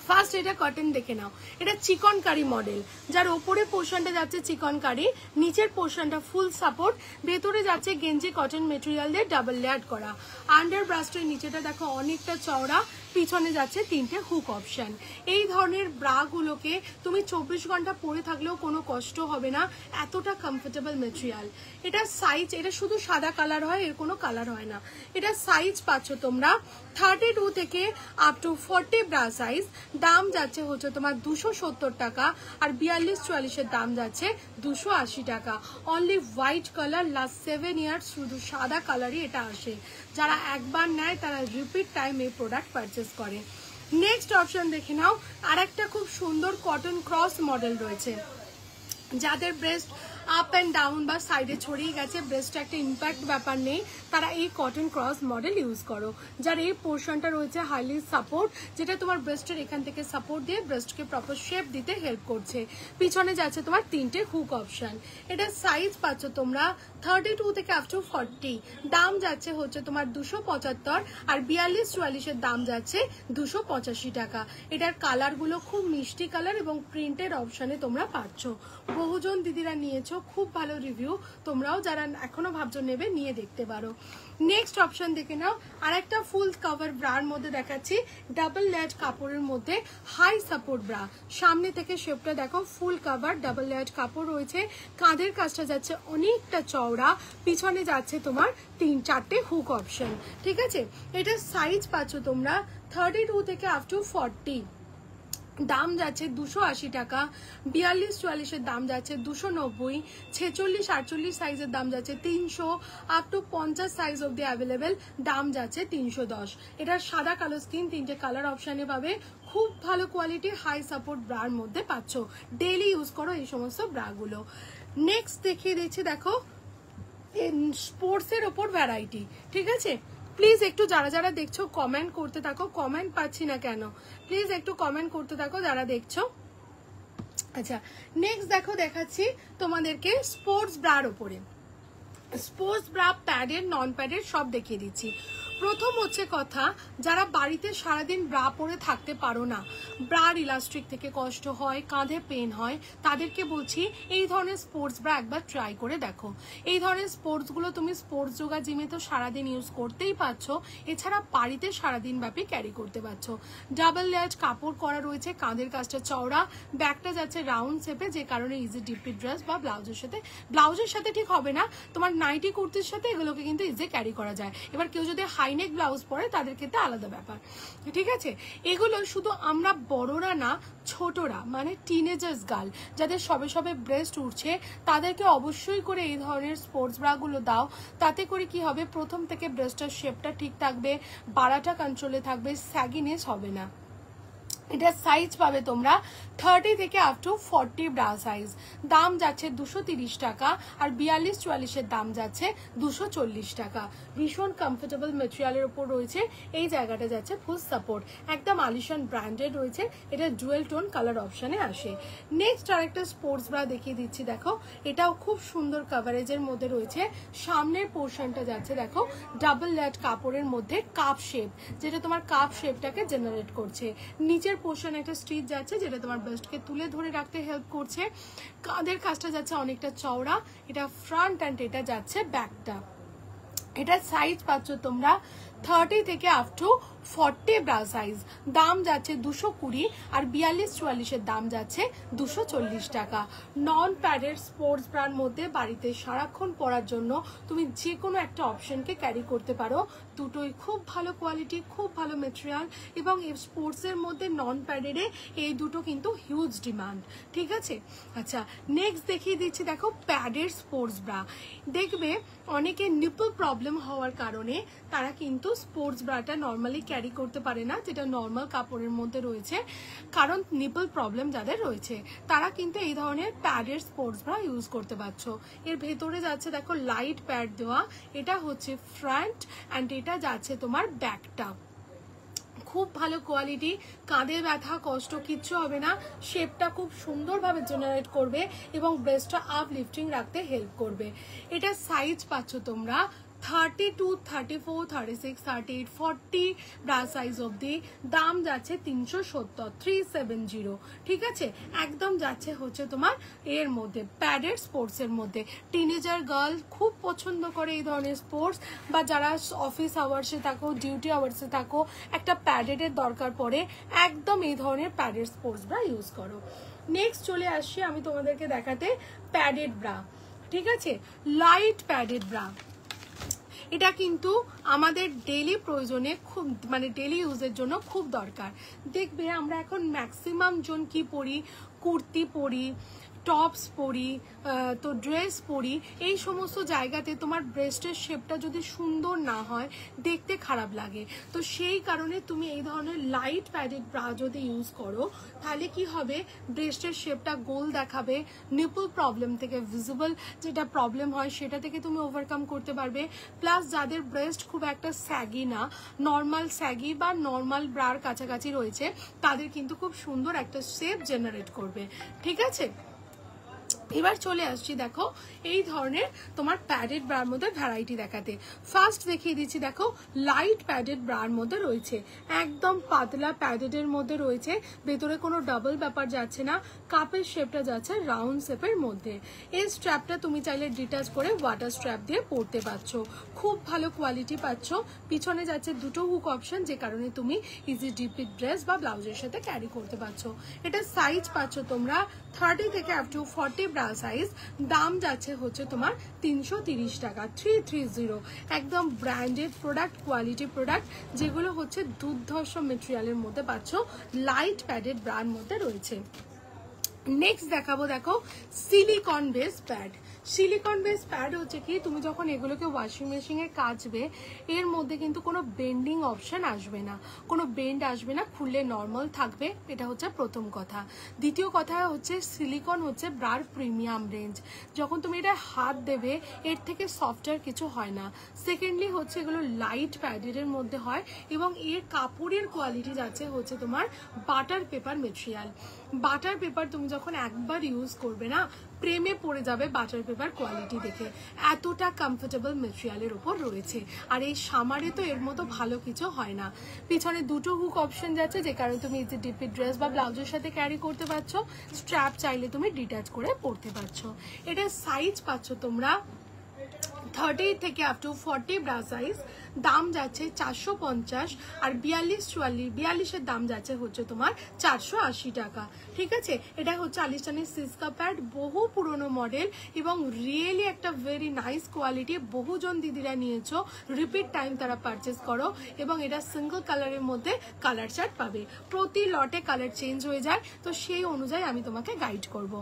ফার্স্ট এটা কটন দেখে নাও, এটা চিকনকারি মডেল, যার ওপরে পোর্শনটা যাচ্ছে চিকনকারি, নিচের পোর্শনটা ফুল সাপোর্ট, ভেতরে যাচ্ছে গেঞ্জি কটন মেটেরিয়াল দিয়ে ডাবল লেয়ার করা। আন্ডার ব্রাস্টের নিচেটা দেখো অনেকটা চওড়া, পিছনে যাচ্ছে তিনটে হুক অপশন। এই ধরনের ব্রাগুলোকে তুমি 24 ঘন্টা পরে থাকলেও কোনো কষ্ট হবে না, এতটা কমফোর্টেবল মেটেরিয়াল। এটা সাইজ, এটা শুধু সাদা কালার হয়, এর কোনো কালার হয় না। এটা সাইজ পাচ্ছ তোমরা 32 থেকে আপ টু 40 ব্রা সাইজ। দাম যাচ্ছে হচ্ছে তোমার 270 টাকা, আর 42-44 এর দাম যাচ্ছে 280 টাকা। Only white colour, last 7 years শুধু সাদা কালারই এটা আসে। যারা একবার নেয় তারা রিপিট টাইম এই প্রোডাক্ট পারচেস করে। নেক্সট অপশন দেখে নাও, আর একটা খুব সুন্দর কটন ক্রস মডেল রয়েছে। যাদের ব্রেস্ট আপ অ্যান্ড ডাউন বা সাইডে ছড়িয়ে গেছে, ব্রেস্টে একটা ইম্প্যাক্ট ব্যাপার নেই, তারা এই কটন ক্রস মডেল ইউজ করো। যার এই পোর্শনটা রয়েছে হাইলি সাপোর্ট, যেটা তোমার ব্রেস্টের এখান থেকে সাপোর্ট দিয়ে ব্রেস্টকে প্রপার শেপ দিতে হেল্প করছে। পিছনে যাচ্ছে তোমার তিনটে হুক অপশন। এটা সাইজ পাচ্ছ তোমরা 32 থেকে আপ টু 40। দাম যাচ্ছে হচ্ছে তোমার 275, আর 42-44 এর দাম যাচ্ছে 285 টাকা। এটার কালারগুলো খুব মিষ্টি কালার এবং প্রিন্টেড অপশনে তোমরা পাচ্ছ। বহুজন দিদিরা নিয়েছো, খুব ভালো রিভিউ, তোমরাও যারা এখনো ভাবছো নেবে নিয়ে দেখতে পারো। নেক্সট অপশন দেখে নাও, আর একটা ফুল কভার ব্রার মধ্যে দেখাচ্ছি, ডাবল লেয়ার্ড কাপড়ের মধ্যে হাই সাপোর্ট ব্রা। সামনে থেকে শেপটা দেখো, ফুল কভার ডাবল লেয়ার্ড কাপড় রয়েছে, কাঁধের কাজটা যাচ্ছে অনেকটা চওড়া, পিছনে যাচ্ছে তোমার 3-4টে হুক অপশন। ঠিক আছে, এটা সাইজ পাচ্ছ তোমরা 32 থেকে আপ টু 40। দাম যাচ্ছে 280 টাকা, 42-44 দাম যাচ্ছে 290, 46-48 সাইজের দাম যাচ্ছে 300, আপ টু 50 সাইজ অব্দি অ্যাভেলেবেল, দাম যাচ্ছে 310। এটা সাদা কালো স্কিন, 3টে কালার অপশানে পাবে। খুব ভালো কোয়ালিটি হাই সাপোর্ট ব্রার মধ্যে পাচ্ছ, ডেইলি ইউজ করো এই সমস্ত ব্রাগুলো। নেক্সট দেখিয়ে দিচ্ছি, দেখো স্পোর্টসের ওপর ভ্যারাইটি। ঠিক আছে, প্লিজ একটু যারা যারা দেখছো কমেন্ট করতে থাকো, কমেন্ট পাচ্ছি না কেন, প্লিজ একটু কমেন্ট করতে থাকো যারা দেখছো। আচ্ছা, নেক্সট দেখো দেখাচ্ছি তোমাদেরকে স্পোর্টস ব্রার ওপরে। স্পোর্টস ব্রা প্যাডের নন প্যাডের সব দেখিয়ে দিচ্ছি। প্রথম হচ্ছে কথা, যারা বাড়িতে সারাদিন ব্রা পরে থাকতে পারো না, ব্রার ইলাস্ট্রিক থেকে কষ্ট হয়, কাঁধে পেন হয়, তাদেরকে বলছি এই ধরনের স্পোর্টস ব্রা একবার ট্রাই করে দেখো। এই ধরনের স্পোর্টসগুলো তুমি স্পোর্টস যোগা জিমে তো সারাদিন ইউজ করতেই পারছো, এছাড়া বাড়িতে সারাদিন ব্যাপী ক্যারি করতে পারছো। ডাবল লেয়ার কাপড় করা রয়েছে, কাঁধের কাজটা চওড়া, ব্যাকটা যাচ্ছে রাউন্ড শেপে, যে কারণে ইজি ডিপি ড্রেস বা ব্লাউজের সাথে ঠিক হবে না, তোমার নাইটি কুর্তির সাথে এগুলোকে কিন্তু ইজি ক্যারি করা যায়। এবার কেউ যদি হাইনেক ব্লাউজ পরে তাদের ক্ষেত্রে আলাদা ব্যাপার। ঠিক আছে, এগুলো শুধু আমরা বড়রা না, ছোটরা মানে টিনেজার্স গার্ল যাদের সবে সবে ব্রেস্ট উঠছে, তাদেরকে অবশ্যই করে এই ধরনের স্পোর্টস ব্রাগুলো দাও। তাতে করে কি হবে, প্রথম থেকে ব্রেস্টের শেপটা ঠিক থাকবে, বাড়াটা কন্ট্রোলে থাকবে, স্যাগিনেস হবে না। এটা সাইজ পাবে তোমরা 30 থেকে আপ টু 40 ব্রা সাইজ, দাম যাচ্ছে 230 টাকা, আর 42-44 দাম যাচ্ছে 240 টাকা। ভীষণ কমফোর্টেবল মেটেরিয়ালের উপর রয়েছে, এই জায়গাটা যাচ্ছে ফুল সাপোর্ট, একদম আলিশান ব্র্যান্ডেড রয়েছে, এটা ডুয়েল টোন কালার অপশানে আসে। নেক্সট আরেকটা স্পোর্টস ব্রা দেখিয়ে দিচ্ছি, দেখো এটাও খুব সুন্দর কাভারেজের মধ্যে রয়েছে। সামনের পোর্শনটা যাচ্ছে দেখো ডাবল লেয়ার্ড কাপড়ের মধ্যে কাপ শেপ, যেটা তোমার কাপ শেপটাকে জেনারেট করছে। নিচের পোর্শন একটা স্টিচ যাচ্ছে, যেটা তোমার ব্রেস্টকে তুলে ধরে রাখতে হেল্প করছে। কাঁধের কাজটা যাচ্ছে অনেকটা চওড়া, এটা ফ্রন্ট অ্যান্ড এটা যাচ্ছে ব্যাকটা। এটা সাইজ পাচ্ছ তোমরা 30 থেকে আপ টু 40 ব্রা সাইজ, দাম যাচ্ছে 220, আর 42-44 দাম যাচ্ছে 240 টাকা। নন প্যাডেড স্পোর্টস ব্রার মধ্যে বাড়িতে সারাক্ষণ পরার জন্য তুমি যে কোনো একটা অপশনকে ক্যারি করতে পারো, দুটোই খুব ভালো কোয়ালিটি, খুব ভালো মেটেরিয়াল, এবং এই স্পোর্টসের মধ্যে নন প্যাডেডে এই দুটো কিন্তু হিউজ ডিমান্ড। ঠিক আছে, আচ্ছা নেক্সট দেখিয়ে দিচ্ছি, দেখো প্যাডের স্পোর্টস ব্রা। দেখবে অনেকে নিপল প্রবলেম হওয়ার কারণে তারা কিন্তু স্পোর্টস ব্রাটা নর্মালি ক্যারি করতে পারে না, যেটা নর্মাল কাপড়ের মধ্যে রয়েছে, কারণ নিপল প্রবলেম যাদের রয়েছে তারা কিন্তু এই ধরনের প্যাডের স্পোর্টস ব্রা ইউজ করতে পারছো। এর ভেতরে যাচ্ছে দেখো লাইট প্যাড দেওয়া, এটা হচ্ছে ফ্রন্ট অ্যান্ড এটা যাচ্ছে তোমার ব্যাকটা। খুব ভালো কোয়ালিটি, কাঁধে ব্যথা কষ্ট কিচ্ছু হবে না, শেপটা খুব সুন্দরভাবে জেনারেট করবে এবং ব্রেস্টটা আপ লিফটিং রাখতে হেল্প করবে। এটা সাইজ পাচ্ছ তোমরা 32, 34, 36, 38, 40 ব্রা সাইজ অব্দি, দাম যাচ্ছে 370। ঠিক আছে, একদম যাচ্ছে হচ্ছে তোমার এর মধ্যে প্যাডেড স্পোর্টসের মধ্যে। টিনেজার গার্ল খুব পছন্দ করে এই ধরনের স্পোর্টস, বা যারা অফিস আওয়ার্সে থাকো, ডিউটি আওয়ার্সে থাকো, একটা প্যাডেডের দরকার পড়ে, একদম এই ধরনের প্যাডেড স্পোর্টস ব্রা ইউজ করো। নেক্সট চলে আসছি আমি তোমাদেরকে দেখাতে প্যাডেড ব্রা। ঠিক আছে, লাইট প্যাডেড ব্রা, এটা কিন্তু আমাদের ডেইলি প্রয়োজনে খুব মানে ডেইলি ইউজের জন্য খুব দরকার। দেখবে আমরা এখন ম্যাক্সিমাম জন কি পরি, কুর্তি পরি, টপস পরি, তো ড্রেস পরি, এই সমস্ত জায়গাতে তোমার ব্রেস্টের শেপটা যদি সুন্দর না হয় দেখতে খারাপ লাগে। তো সেই কারণে তুমি এই ধরনের লাইট প্যাডেড ব্রা যদি ইউজ করো, তাহলে কি হবে, ব্রেস্টের শেপটা গোল দেখাবে, নিপল প্রবলেম থেকে ভিজিবল যেটা প্রবলেম হয় সেটা থেকে তুমি ওভারকাম করতে পারবে। প্লাস যাদের ব্রেস্ট খুব একটা স্যাগি না, নর্মাল স্যাগি বা নর্মাল ব্রার কাছাকাছি রয়েছে, তাদের কিন্তু খুব সুন্দর একটা শেপ জেনারেট করবে। ঠিক আছে, এবার চলে আসছি দেখো এই ধরনের তোমার প্যাডেড ব্রার মধ্যে ভ্যারাইটি দেখাতে। ফার্স্ট দেখিয়ে দিচ্ছি, দেখো লাইট প্যাডেড ব্রার মধ্যে রয়েছে, একদম পাতলা প্যাডেডের মধ্যে রয়েছে, ভেতরে কোনো ডাবল ব্যাপার যাচ্ছে না, কাপের শেপটা যাচ্ছে রাউন্ড শেপের মধ্যে। এই স্ট্র্যাপটা তুমি চাইলে ডিটাচ করে ওয়াটার স্ট্র্যাপ দিয়ে পরতে পারছো, খুব ভালো কোয়ালিটি পাচ্ছ। পিছনে যাচ্ছে দুটো হুক অপশন, যে কারণে তুমি ইজি ডিপিট ড্রেস বা ব্লাউজের সাথে ক্যারি করতে পারছো। এটা সাইজ পাচ্ছ তোমরা 30 থেকে আপ টু 40 ব্রা সাইজ। দাম যাচ্ছে হচ্ছে তোমার 330 টাকা, 330। একদম ব্র্যান্ডেড প্রোডাক্ট, কোয়ালিটি প্রোডাক্ট, যেগুলো হচ্ছে দুর্ধর্ষ মেটেরিয়ালের মধ্যে পাচ্ছ, লাইট প্যাডেড ব্রার মধ্যে রয়েছে। নেক্সট দেখাবো দেখো silicon base pad. Silicon base pad হচ্ছে কি, তুমি যখন এগুলোকে ওয়াশিং মেশিনে কাচবে এর মধ্যে কিন্তু কোনো বেন্ডিং অপশন আসবে না, কোনো বেন্ড আসবে না, খুললে নর্মাল থাকবে, এটা হচ্ছে প্রথম কথা। দ্বিতীয় কথা হচ্ছে সিলিকন হচ্ছে ব্রার প্রিমিয়াম রেঞ্জ, যখন তুমি এটা হাত দেবে এর থেকে সফটওয়্যার কিছু হয় না। সেকেন্ডলি হচ্ছে এগুলো লাইট প্যাডের মধ্যে হয় এবং এর কাপড়ের কোয়ালিটি যাচ্ছে হচ্ছে তোমার butter paper material. Butter paper তুমি যখন একবার ইউজ করবে না, প্রেমে পড়ে যাবে বাটার পেপার কোয়ালিটি দেখে, এতটা কমফোর্টেবল মেটেরিয়ালের উপর রয়েছে। আর এই সামারে তো এর মতো ভালো কিছু হয় না। পিছনে দুটো হুক অপশন যাচ্ছে, যে কারণে তুমি ইজি ডিপি ড্রেস বা ব্লাউজের সাথে ক্যারি করতে পারছো। স্ট্র্যাপ চাইলে তুমি ডিটাচ করে পরতে পারছো। এটা সাইজ পাচ্ছ তোমরা 30 থেকে আপ টু 40 ব্রা সাইজ। দাম যাচ্ছে 450, আর 42-44-42-এর দাম যাচ্ছে হচ্ছে তোমার 480 টাকা। ঠিক আছে, এটা হচ্ছে আলিশানের সিসকা প্যাড, বহু পুরনো মডেল এবং রিয়েলি একটা ভেরি নাইস কোয়ালিটি। বহুজন দিদিরা নিয়েছো, রিপিট টাইম তারা পারচেস করো, এবং এটা সিঙ্গল কালারের মধ্যে কালার চার্ট পাবে, প্রতি লটে কালার চেঞ্জ হয়ে যায়, তো সেই অনুযায়ী আমি তোমাকে গাইড করব।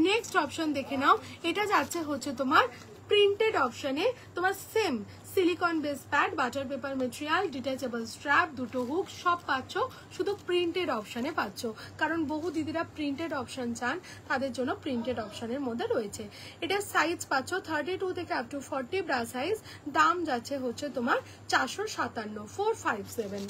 নেক্সট অপশন দেখে নাও, এটা যাচ্ছে হচ্ছে তোমার প্রিন্টেড অপশনে, তোমার same silicon base pad, butter paper material, detachable strap, দুটো হুক সব পাচ্ছ, শুধু প্রিন্টেড অপশনে পাচ্ছ, কারণ বহু দিদিরা প্রিন্টেড অপশন চান, তাদের জন্য প্রিন্টেড অপশনের মধ্যে রয়েছে। এটা সাইজ পাচ্ছ 32 থেকে আপ টু 40 ব্রা সাইজ। দাম যাচ্ছে হচ্ছে তোমার 457, 457।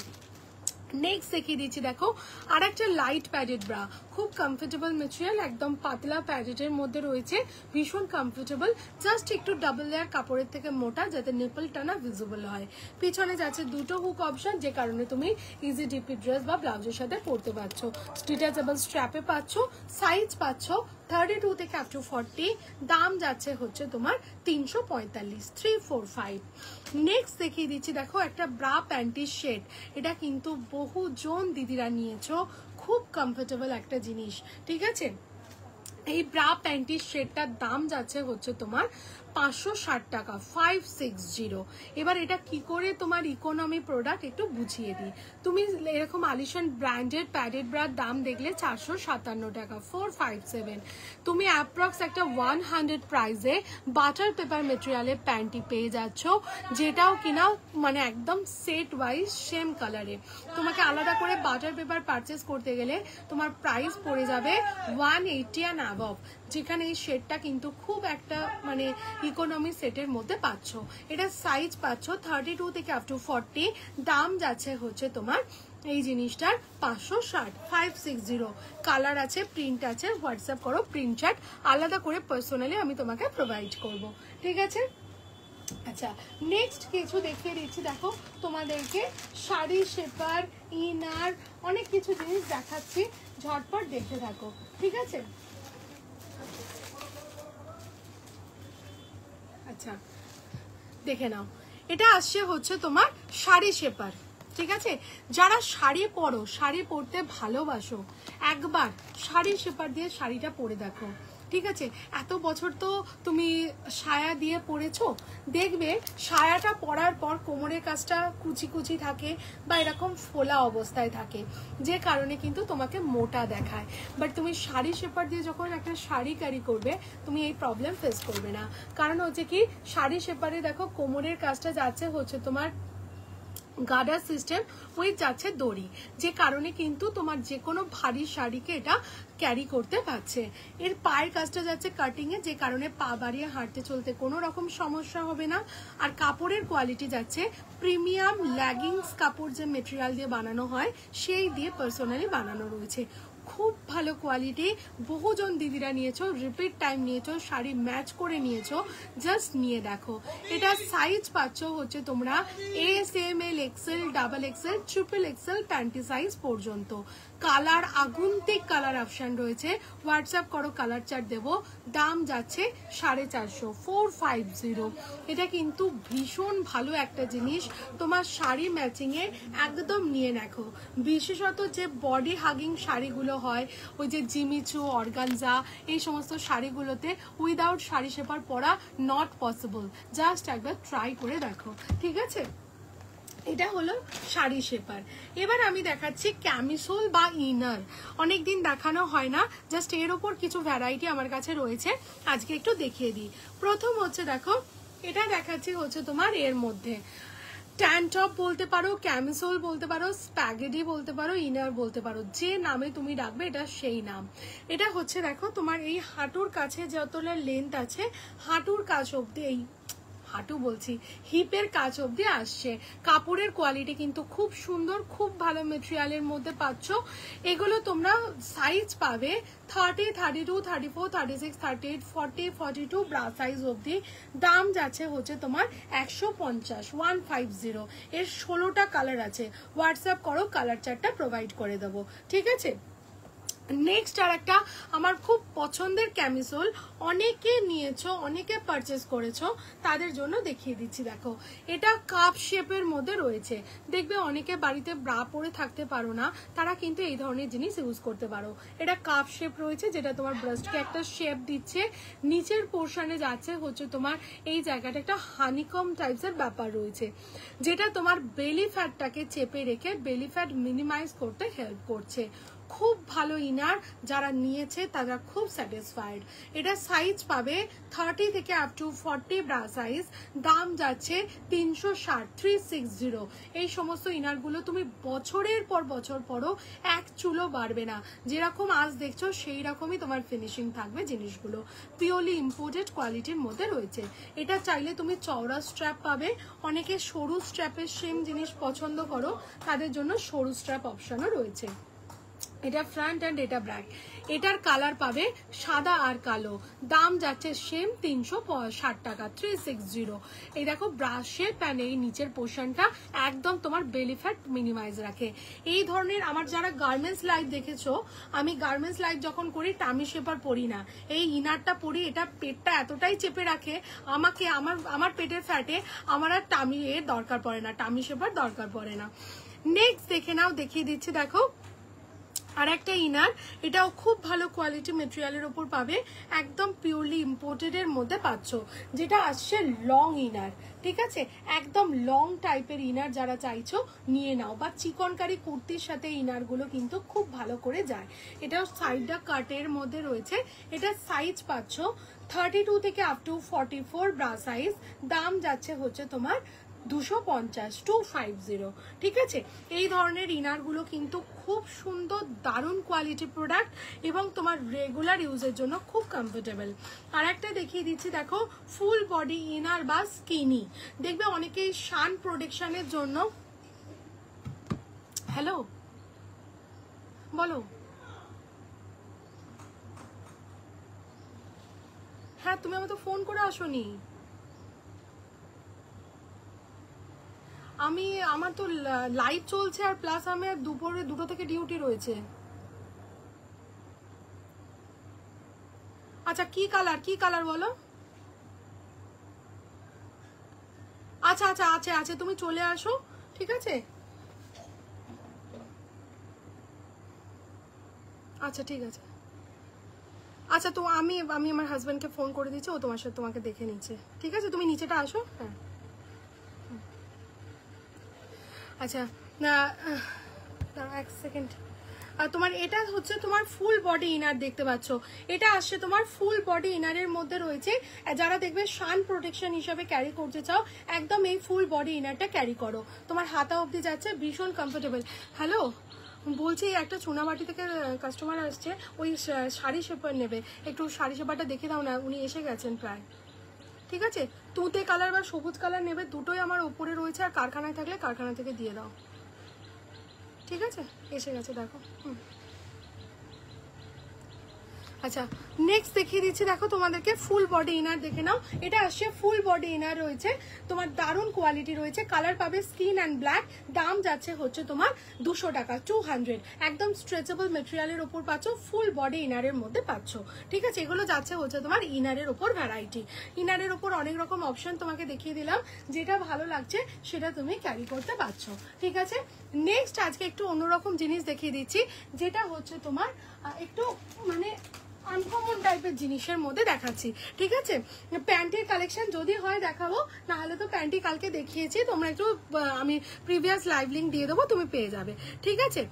নেক্সট দেখিয়ে দিচ্ছি দেখো আর একটা লাইট প্যাডেড ব্রা, খুব কমফোর্টেবল মেটেরিয়াল, একদম পাতলা প্যাডেডের মধ্যে রয়েছে, ভীষণ কমফোর্টেবল, জাস্ট একটু ডাবল লেয়ার কাপড়ের থেকে মোটা, যাতে নিপলটা না ভিজিবল হয়। পিছনে যাচ্ছে দুটো হুক অপশন, যে কারণে তুমি ইজি ডিপি ড্রেস বা ব্লাউজের সাথে পরতে পারছো। ডিটাচেবল স্ট্র্যাপে পাচ্ছ, সাইজ পাচ্ছ 32 থেকে আপ টু 40। দাম যাচ্ছে হচ্ছে তোমার 345, 345। নেক্সট দেখিয়ে দিচ্ছি দেখো একটা ব্রা প্যান্টির শেড, এটা কিন্তু বহুজন দিদিরা নিয়েছো, খুব কমফোর্টেবল একটা জিনিস। ঠিক আছে, এই ব্রা প্যান্টির শেডটার দাম যাচ্ছে হচ্ছে তোমার 560 টাকা, 560। এবার এটা কি করে তোমার ইকোনমি প্রোডাক্ট একটু বুঝিয়ে দিই। তুমি এরকম আলিশান ব্র্যান্ডেড প্যাডেড ব্রার দাম দেখলে 457 টাকা, 457। তুমি অ্যাপ্রক্স একটা 100 প্রাইসে বাটার পেপার মেটেরিয়ালের প্যান্টি পেয়ে যাচ্ছ, যেটাও কিনা মানে একদম সেট ওয়াইজ সেম কালারে। তোমাকে আলাদা করে বাটার পেপার পারচেস করতে গেলে তোমার প্রাইস পড়ে যাবে 180 অ্যান্ড অ্যাবভ, যেখানে এই শেডটা কিন্তু খুব একটা মানে ইকোনমি সেটের মধ্যে পাচ্ছ। এটা সাইজ পাচ্ছ 32 থেকে আপ টু 40। দাম যাচ্ছে হচ্ছে তোমার এই জিনিসটার 560, 560। কালার আছে, প্রিন্ট আছে, হোয়াটসঅ্যাপ করো, প্রিন্ট চার্ট আলাদা করে পার্সোনালি আমি তোমাকে প্রোভাইড করব। ঠিক আছে, আচ্ছা নেক্সট কিছু দেখিয়ে দিচ্ছি দেখো তোমাদেরকে, শাড়ি, শেপার, ইনার, অনেক কিছু জিনিস দেখাচ্ছি, ঝটপট দেখতে থাকো। ঠিক আছে, আচ্ছা দেখে নাও, এটা আসছে হচ্ছে তোমার শাড়ি শেপার। ঠিক আছে, যারা শাড়ি পরো, শাড়ি পরতে ভালোবাসো, একবার শাড়ি শেপার দিয়ে শাড়িটা পরে দেখো। ঠিক আছে, এত বছর তো তুমি সায়া দিয়ে পরেছো, দেখবে সায়াটা পরার পর কোমরের কাছটা কুচি কুচি থাকে বা এরকম ফোলা অবস্থায় থাকে, যে কারণে কিন্তু তোমাকে মোটা দেখায়। বাট তুমি শাড়ি শেপার দিয়ে যখন একটা শাড়ি ক্যারি করবে, তুমি এই প্রবলেম ফেস করবে না। কারণ হচ্ছে কি, শাড়ি শেপারে দেখো কোমরের কাছটা যাচ্ছে হচ্ছে তোমার গার্ডার সিস্টেম, উইথ যাচ্ছে দড়ি, যে কারণে কিন্তু তোমার যে কোনো ভারী শাড়িকে এটা ক্যারি করতে পারছে। এর পায়ের কাজটা যাচ্ছে কাটিং এ, যে কারণে পা বাড়িয়ে হাঁটতে চলতে কোনো রকম সমস্যা হবে না। আর কাপড়ের কোয়ালিটি যাচ্ছে প্রিমিয়াম লেগিংস কাপড় যে মেটেরিয়াল দিয়ে বানানো হয় সেই দিয়ে পার্সোনালি বানানো রয়েছে। খুব ভালো কোয়ালিটি, বহুজন দিদিরা নিয়েছো, রিপিট টাইম নিয়েছো, শাড়ি ম্যাচ করে নিয়েছো, জাস্ট নিয়ে দেখো। এটা সাইজ পাচ্ছ হচ্ছে তোমরা S, M, L, XL, double XL, triple XL panty size পর্যন্ত। কালার আগুন্তিক কালার অপশন রয়েছে, হোয়াটসঅ্যাপ করো, কালার চার্ট দেবো। দাম যাচ্ছে 450, 450। এটা কিন্তু ভীষণ ভালো একটা জিনিস, তোমার শাড়ি ম্যাচিংয়ে একদম নিয়ে দেখো। বিশেষত যে বডি হাগিং শাড়িগুলো হয়, ওই যে জিমিচু, অর্গানজা, এই সমস্ত শাড়িগুলোতে উইদাউট শাড়ি শেপার পরা নট পসিবল। জাস্ট একবার ট্রাই করে দেখো, ঠিক আছে? এটা হলো শাড়ি শেপার। এবার আমি দেখাচ্ছি ক্যামিসোল বা ইনার। অনেকদিন দেখানো হয় না, জাস্ট এর ওপর কিছু ভ্যারাইটি আমার কাছে রয়েছে, আজকে একটু দেখিয়ে দিই। প্রথম হচ্ছে দেখো, এটা দেখাচ্ছি হচ্ছে তোমার এর মধ্যে ট্যান টপ বলতে পারো, ক্যামিসোল বলতে পারো, স্প্যাগেটি বলতে পারো, ইনার বলতে পারো, যে নামে তুমি ডাকবে এটা সেই নাম। এটা হচ্ছে দেখো তোমার এই হাঁটুর কাছে যতটা লেন্থ আছে, হাঁটুর কাছ অব্দি, এই হাঁটু বলছি, হিপের কাছ অব্দি আসছে। কাপড়ের কোয়ালিটি কিন্তু খুব সুন্দর, খুব ভালো মেটেরিয়ালের মধ্যে পাচ্ছ। এগুলো তোমরা সাইজ পাবে 30, 32, 34, 36, 38, 40, 42 ব্রা সাইজ অব্দি। দাম যাচ্ছে হচ্ছে তোমার 150, 150। এর 16টা কালার আছে, হোয়াটসঅ্যাপ করো, কালার চার্টটা প্রোভাইড করে দেবো, ঠিক আছে? নেক্সট আর একটা আমার খুব পছন্দের ক্যামিসোল, অনেকে নিয়েছো, অনেকে পারচেস করেছো, তাদের জন্য দেখিয়ে দিচ্ছি। দেখো, এটা কাপ শেপের মধ্যে রয়েছে। দেখবে অনেকে বাড়িতে ব্রা পরে থাকতে পারো না, তারা কিন্তু এই ধরনের জিনিস ইউজ করতে পারো। এটা কাপ শেপ রয়েছে, যেটা তোমার ব্রেস্টকে একটা শেপ দিচ্ছে। নিচের পোর্শনে যাচ্ছে হচ্ছে তোমার এই জায়গাটা একটা হানিকম টাইপসের ব্যাপার রয়েছে, যেটা তোমার বেলি ফ্যাটটাকে চেপে রেখে বেলি ফ্যাট মিনিমাইজ করতে হেল্প করছে। খুব ভালো ইনার, যারা নিয়েছে তারা খুব স্যাটিসফাইড। এটা সাইজ পাবে 30 থেকে আপ টু 40 ব্রা সাইজ। দাম যাচ্ছে 360, 360। এই সমস্ত ইনারগুলো তুমি বছরের পর বছর পরও এক চুলো বাড়বে না, যেরকম আজ দেখছো সেই রকমই তোমার ফিনিশিং থাকবে। জিনিসগুলো পিওরলি ইম্পোর্টেড কোয়ালিটির মধ্যে রয়েছে। এটা চাইলে তুমি চওড়া স্ট্র্যাপ পাবে, অনেকে সরু স্ট্র্যাপের সেম জিনিস পছন্দ করো, তাদের জন্য সরু স্ট্র্যাপ অপশনও রয়েছে। এটা ফ্রন্ট এন্ড, এটা ব্যাক। এটার কালার পাবে সাদা আর কালো। দাম যাচ্ছে সেম 360 টাকা, 360। এই দেখো ব্রাশের প্যানে এই নিচের পোর্শনটা একদম তোমার বেলি ফ্যাট মিনিমাইজ রাখে। এই ধরনের আমার যারা গার্মেন্টস লাইভ দেখেছো, আমি গার্মেন্টস লাইভ যখন করি টামি শেপার পরি না, এই ইনারটা পরি। এটা পেটটা এতটাই চেপে রাখে আমাকে, আমার পেটের ফ্যাটে আমার আর টামি এর দরকার পড়ে না, টামি শেপার দরকার পড়ে না। নেক্সট দেখে নাও, দেখিয়ে দিচ্ছি। দেখো আর একটা ইনার, এটাও খুব ভালো কোয়ালিটি মেটেরিয়ালের উপর পাবে, একদম পিওরলি ইম্পোর্টেড এর মধ্যে পাচ্ছ, যেটা আসছে লং ইনার, ঠিক আছে? একদম লং টাইপের ইনার যারা চাইছো নিয়ে নাও, বা চিকনকারি কুর্তির সাথে ইনারগুলো কিন্তু খুব ভালো করে যায়। এটাও সাইডটা কাটের মধ্যে রয়েছে। এটা সাইজ পাচ্ছ 32 থেকে আপ টু 44 ব্রা সাইজ। দাম যাচ্ছে হচ্ছে তোমার 250, 250, ঠিক আছে? এই ধরনের ইনারগুলো কিন্তু খুব সুন্দর, দারুণ কোয়ালিটি প্রোডাক্ট এবং তোমার রেগুলার ইউজের জন্য খুব কমফোর্টেবল। আর একটা দেখিয়ে দিচ্ছি, দেখো ফুল বডি ইনার বা স্কিনি। দেখবে অনেকেই সান প্রোটেকশনের জন্য, হ্যালো বলো, হ্যাঁ তুমি আমাকে ফোন করে আসোনি। আমার তো লাইভ চলছে, আর প্লাস আমার দুপুরে 2টো থেকে ডিউটি রয়েছে। আচ্ছা কি কালার বলো? আচ্ছা আচ্ছা আছে আছে, তুমি চলে আসো, ঠিক আছে? আচ্ছা ঠিক আছে। আচ্ছা তো আমি আমার হাজব্যান্ডকে ফোন করে দিচ্ছি, ও তোমাকে দেখে নিচ্ছে, ঠিক আছে? তুমি নিচেটা আসো। হ্যাঁ আচ্ছা, না এক সেকেন্ড। তোমার এটা হচ্ছে তোমার ফুল বডি ইনার, দেখতে পাচ্ছ? এটা আসছে তোমার ফুল বডি ইনারের মধ্যে রয়েছে। যারা দেখবে সান প্রোটেকশন হিসাবে ক্যারি করতে চাও, একদম এই ফুল বডি ইনারটা ক্যারি করো, তোমার হাতা অবধি যাচ্ছে, ভীষণ কমফোর্টেবল। হ্যালো বলছি, একটা চুনামাটি থেকে কাস্টমার আসছে, ওই শাড়ি শেপার নেবে, একটু শাড়ি শেপারটা দেখে দাও না, উনি এসে গেছেন প্রায়। ঠিক আছে, তুতে কালার বা সবুজ কালার নেবে, দুটোই আমার উপরে রয়েছে, আর কারখানায় থাকলে কারখানা থেকে দিয়ে দাও। ঠিক আছে, এসে গেছে দেখো। আচ্ছা, নেক্সট দেখিয়ে দিচ্ছি, দেখো তোমাদেরকে ফুল বডি ইনার দেখে নাও। এটা আসছে ফুল বডি ইনার রয়েছে, তোমার দারুণ কোয়ালিটি রয়েছে, কালার পাবে স্কিন অ্যান্ড ব্ল্যাক, দাম যাচ্ছে হচ্ছে তোমার 200 টাকা, 200, একদম স্ট্রেচেবল মেটেরিয়ালের ওপর পাচ্ছ, ফুল বডি ইনারের মধ্যে পাচ্ছ। ঠিক আছে, এগুলো যাচ্ছে হচ্ছে তোমার ইনারের ওপর ভ্যারাইটি। ইনারের ওপর অনেক রকম অপশন তোমাকে দেখিয়ে দিলাম, যেটা ভালো লাগছে সেটা তুমি ক্যারি করতে পারছো। ঠিক আছে, নেক্সট আজকে একটু অন্যরকম জিনিস দেখিয়ে দিচ্ছি, যেটা হচ্ছে তোমার একটু মানে আনকমন টাইপের জিনিসের মধ্যে দেখাচ্ছি। ঠিক আছে, প্যান্টের কালেকশন যদি হয় দেখাবো, না হলে তো প্যান্টি কালকে দেখিয়েছি, তোমরা একটু আমি প্রিভিয়াস লাইভ লিঙ্ক দিয়ে দেবো, তুমি পেয়ে যাবে। ঠিক আছে,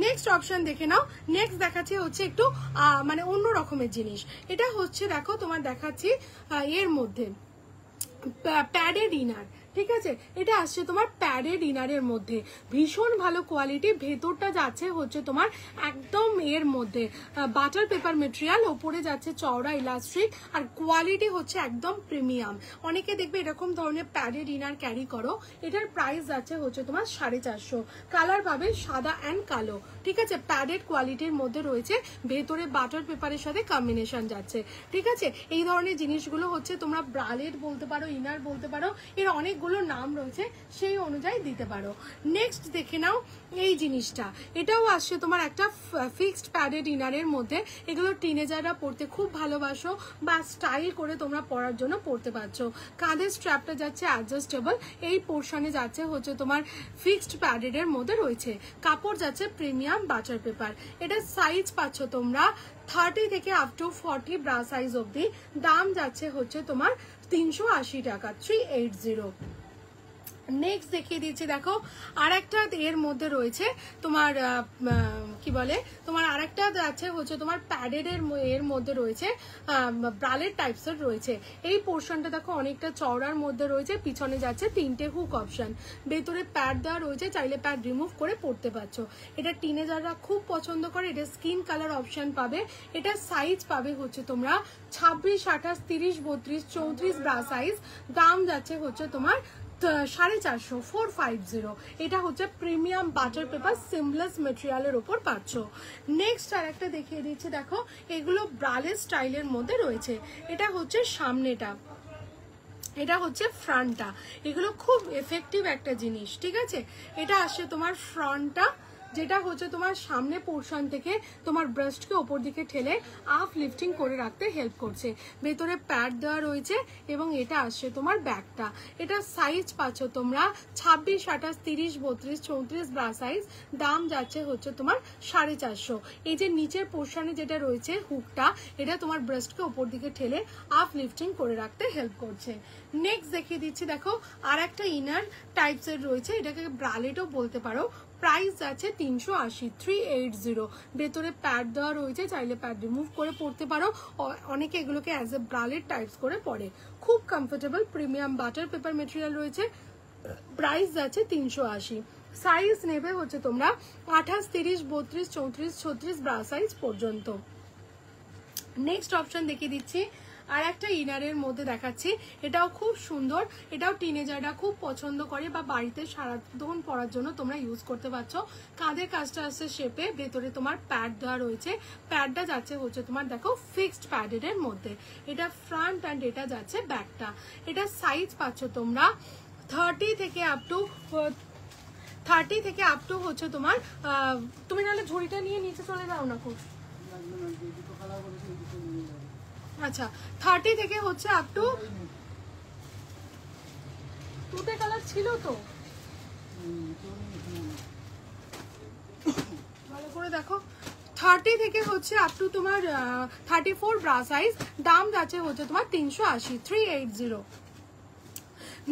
নেক্সট অপশন দেখে নাও। নেক্সট দেখাচ্ছি হচ্ছে একটু মানে অন্য রকমের জিনিস। এটা হচ্ছে দেখো তোমার দেখাচ্ছি এর মধ্যে প্যাডেড ইনার। ঠিক আছে, এটা আসছে তোমার প্যাডেড ইনারের মধ্যে, ভীষণ ভালো কোয়ালিটি, ভেতরটা যাচ্ছে হচ্ছে তোমার একদম এর মধ্যে বাটার পেপার মেটেরিয়াল, ওপরে যাচ্ছে চওড়া ইলাস্ট্রিক, আর কোয়ালিটি হচ্ছে একদম প্রিমিয়াম। অনেকে দেখবে এরকম ধরনের প্যাডেড ইনার ক্যারি করো, এটার প্রাইস যাচ্ছে হচ্ছে তোমার 450, কালার পাবে সাদা অ্যান্ড কালো। ঠিক আছে, প্যাডেড কোয়ালিটির মধ্যে রয়েছে, ভেতরে বাটার পেপারের সাথে কম্বিনেশন যাচ্ছে। ঠিক আছে, এই ধরনের জিনিসগুলো হচ্ছে তোমরা ব্রালেট বলতে পারো, ইনার বলতে পারো, এর অনেকগুলো নাম রয়েছে, সেই অনুযায়ী দিতে পারো। নেক্সট দেখে নাও এই জিনিসটা, এটাও আসছে তোমার একটা ফিক্সড প্যাডেড ইনারের মধ্যে, এগুলো টিনেজাররা পড়তে খুব ভালোবাসো বা স্টাইল করে তোমরা পরার জন্য পড়তে পারছো। কাঁধের স্ট্র্যাপটা যাচ্ছে অ্যাডজাস্টেবল, এই পোর্শনে যাচ্ছে হচ্ছে তোমার ফিক্সড প্যাডেডের মধ্যে রয়েছে, কাপড় যাচ্ছে প্রিমিয়াম বাটার পেপার। এটা সাইজ পাচ্ছ তোমরা 30 থেকে আপ টু 40 ব্রা সাইজ অব্দি, দাম যাচ্ছে হচ্ছে তোমার 380 টাকা, 380। নেক্সট দেখিয়ে দিচ্ছি, দেখো আর একটা এর মধ্যে রয়েছে তোমার কি বলে, তোমার আর একটা আছে হচ্ছে তোমার প্যাডেড এর মধ্যে রয়েছে, ব্রালেট টাইপসের রয়েছে। এই পোর্শনটা দেখো অনেকটা চওড়ার মধ্যে রয়েছে, পিছনে যাচ্ছে 3টে হুক অপশন, ভেতরে প্যাড দেওয়া রয়েছে, চাইলে প্যাড রিমুভ করে পড়তে পারছো। এটা টিনেজাররা খুব পছন্দ করে, এটা স্কিন কালার অপশন পাবে। এটা সাইজ পাবে হচ্ছে তোমরা 26, 28, 30, 32, 34 ব্রা সাইজ, দাম যাচ্ছে হচ্ছে তোমার 450, 450। এটা হচ্ছে প্রিমিয়াম বাটার পেপার সিমলেস মেটেরিয়ালের উপর পাচ্ছ। নেক্সট আর একটা দেখিয়ে দিচ্ছি, দেখো এগুলো ব্রালেট স্টাইলের মধ্যে রয়েছে। এটা হচ্ছে সামনেটা, এটা হচ্ছে ফ্রন্টটা, এগুলো খুব এফেক্টিভ একটা জিনিস। ঠিক আছে, এটা আসছে তোমার ফ্রন্টটা, যেটা হচ্ছে তোমার সামনে পোর্শন থেকে তোমার ব্রেস্টকে ওপর দিকে ঠেলে আপ লিফটিং করে রাখতে হেল্প করছে, ভেতরে প্যাড দেওয়া রয়েছে, এবং এটা আসছে তোমার ব্যাকটা। এটা সাইজ পাচ্ছ তোমরা 26, 28, 30, 32, 34 ব্রা সাইজ, দাম যাচ্ছে হচ্ছে তোমার 450। এই যে নিচের পোর্শনে যেটা রয়েছে হুকটা, এটা তোমার ব্রেস্টকে ওপর দিকে ঠেলে আপ লিফটিং করে রাখতে হেল্প করছে। নেক্সট দেখিয়ে দিচ্ছি, দেখো আর একটা ইনার টাইপসের রয়েছে, এটাকে ব্রালেটও বলতে পারো, প্রাইস আছে 380, 380। ভেতরে প্যাড দেওয়া রয়েছে, চাইলে প্যাড রিমুভ করে পড়তে পারো, অনেকে এগুলোকে অ্যাজ এ ব্রালেট টাইপস করে পরে, খুব comfortable, premium butter paper material রয়েছে, প্রাইস আছে 380। সাইজ নেবে হচ্ছে তোমরা 28, 30, 32, 34, 36 ব্রা সাইজ পর্যন্ত। নেক্সট অপশন দেখিয়ে দিচ্ছি, আর একটা ইনারের মধ্যে দেখাচ্ছি, এটাও খুব সুন্দর, এটাও টিনেজাররা খুব পছন্দ করে বা বাড়িতে সারাক্ষণ পরার জন্য তোমরা ইউজ করতে পারছো। কাঁধের কাজটা আসছে শেপে, ভেতরে তোমার প্যাড দেওয়া রয়েছে, প্যাডটা যাচ্ছে হচ্ছে তোমার দেখো ফিক্সড প্যাডেড এর মধ্যে, এটা ফ্রন্ট অ্যান্ড এটা যাচ্ছে ব্যাকটা। এটা সাইজ পাচ্ছ তোমরা 30 থেকে আপ টু হচ্ছে তোমার, তুমি নাহলে ঝুড়িটা নিয়ে নিচে চলে যাও না খুব। আচ্ছা, 30 থেকে হচ্ছে আপ টু, তুতে কালার ছিল তো, ভালো করে দেখো, 30 থেকে হচ্ছে আপ টু তোমার 34 ব্রা সাইজ, দাম যাচ্ছে হচ্ছে তোমার 380, 380।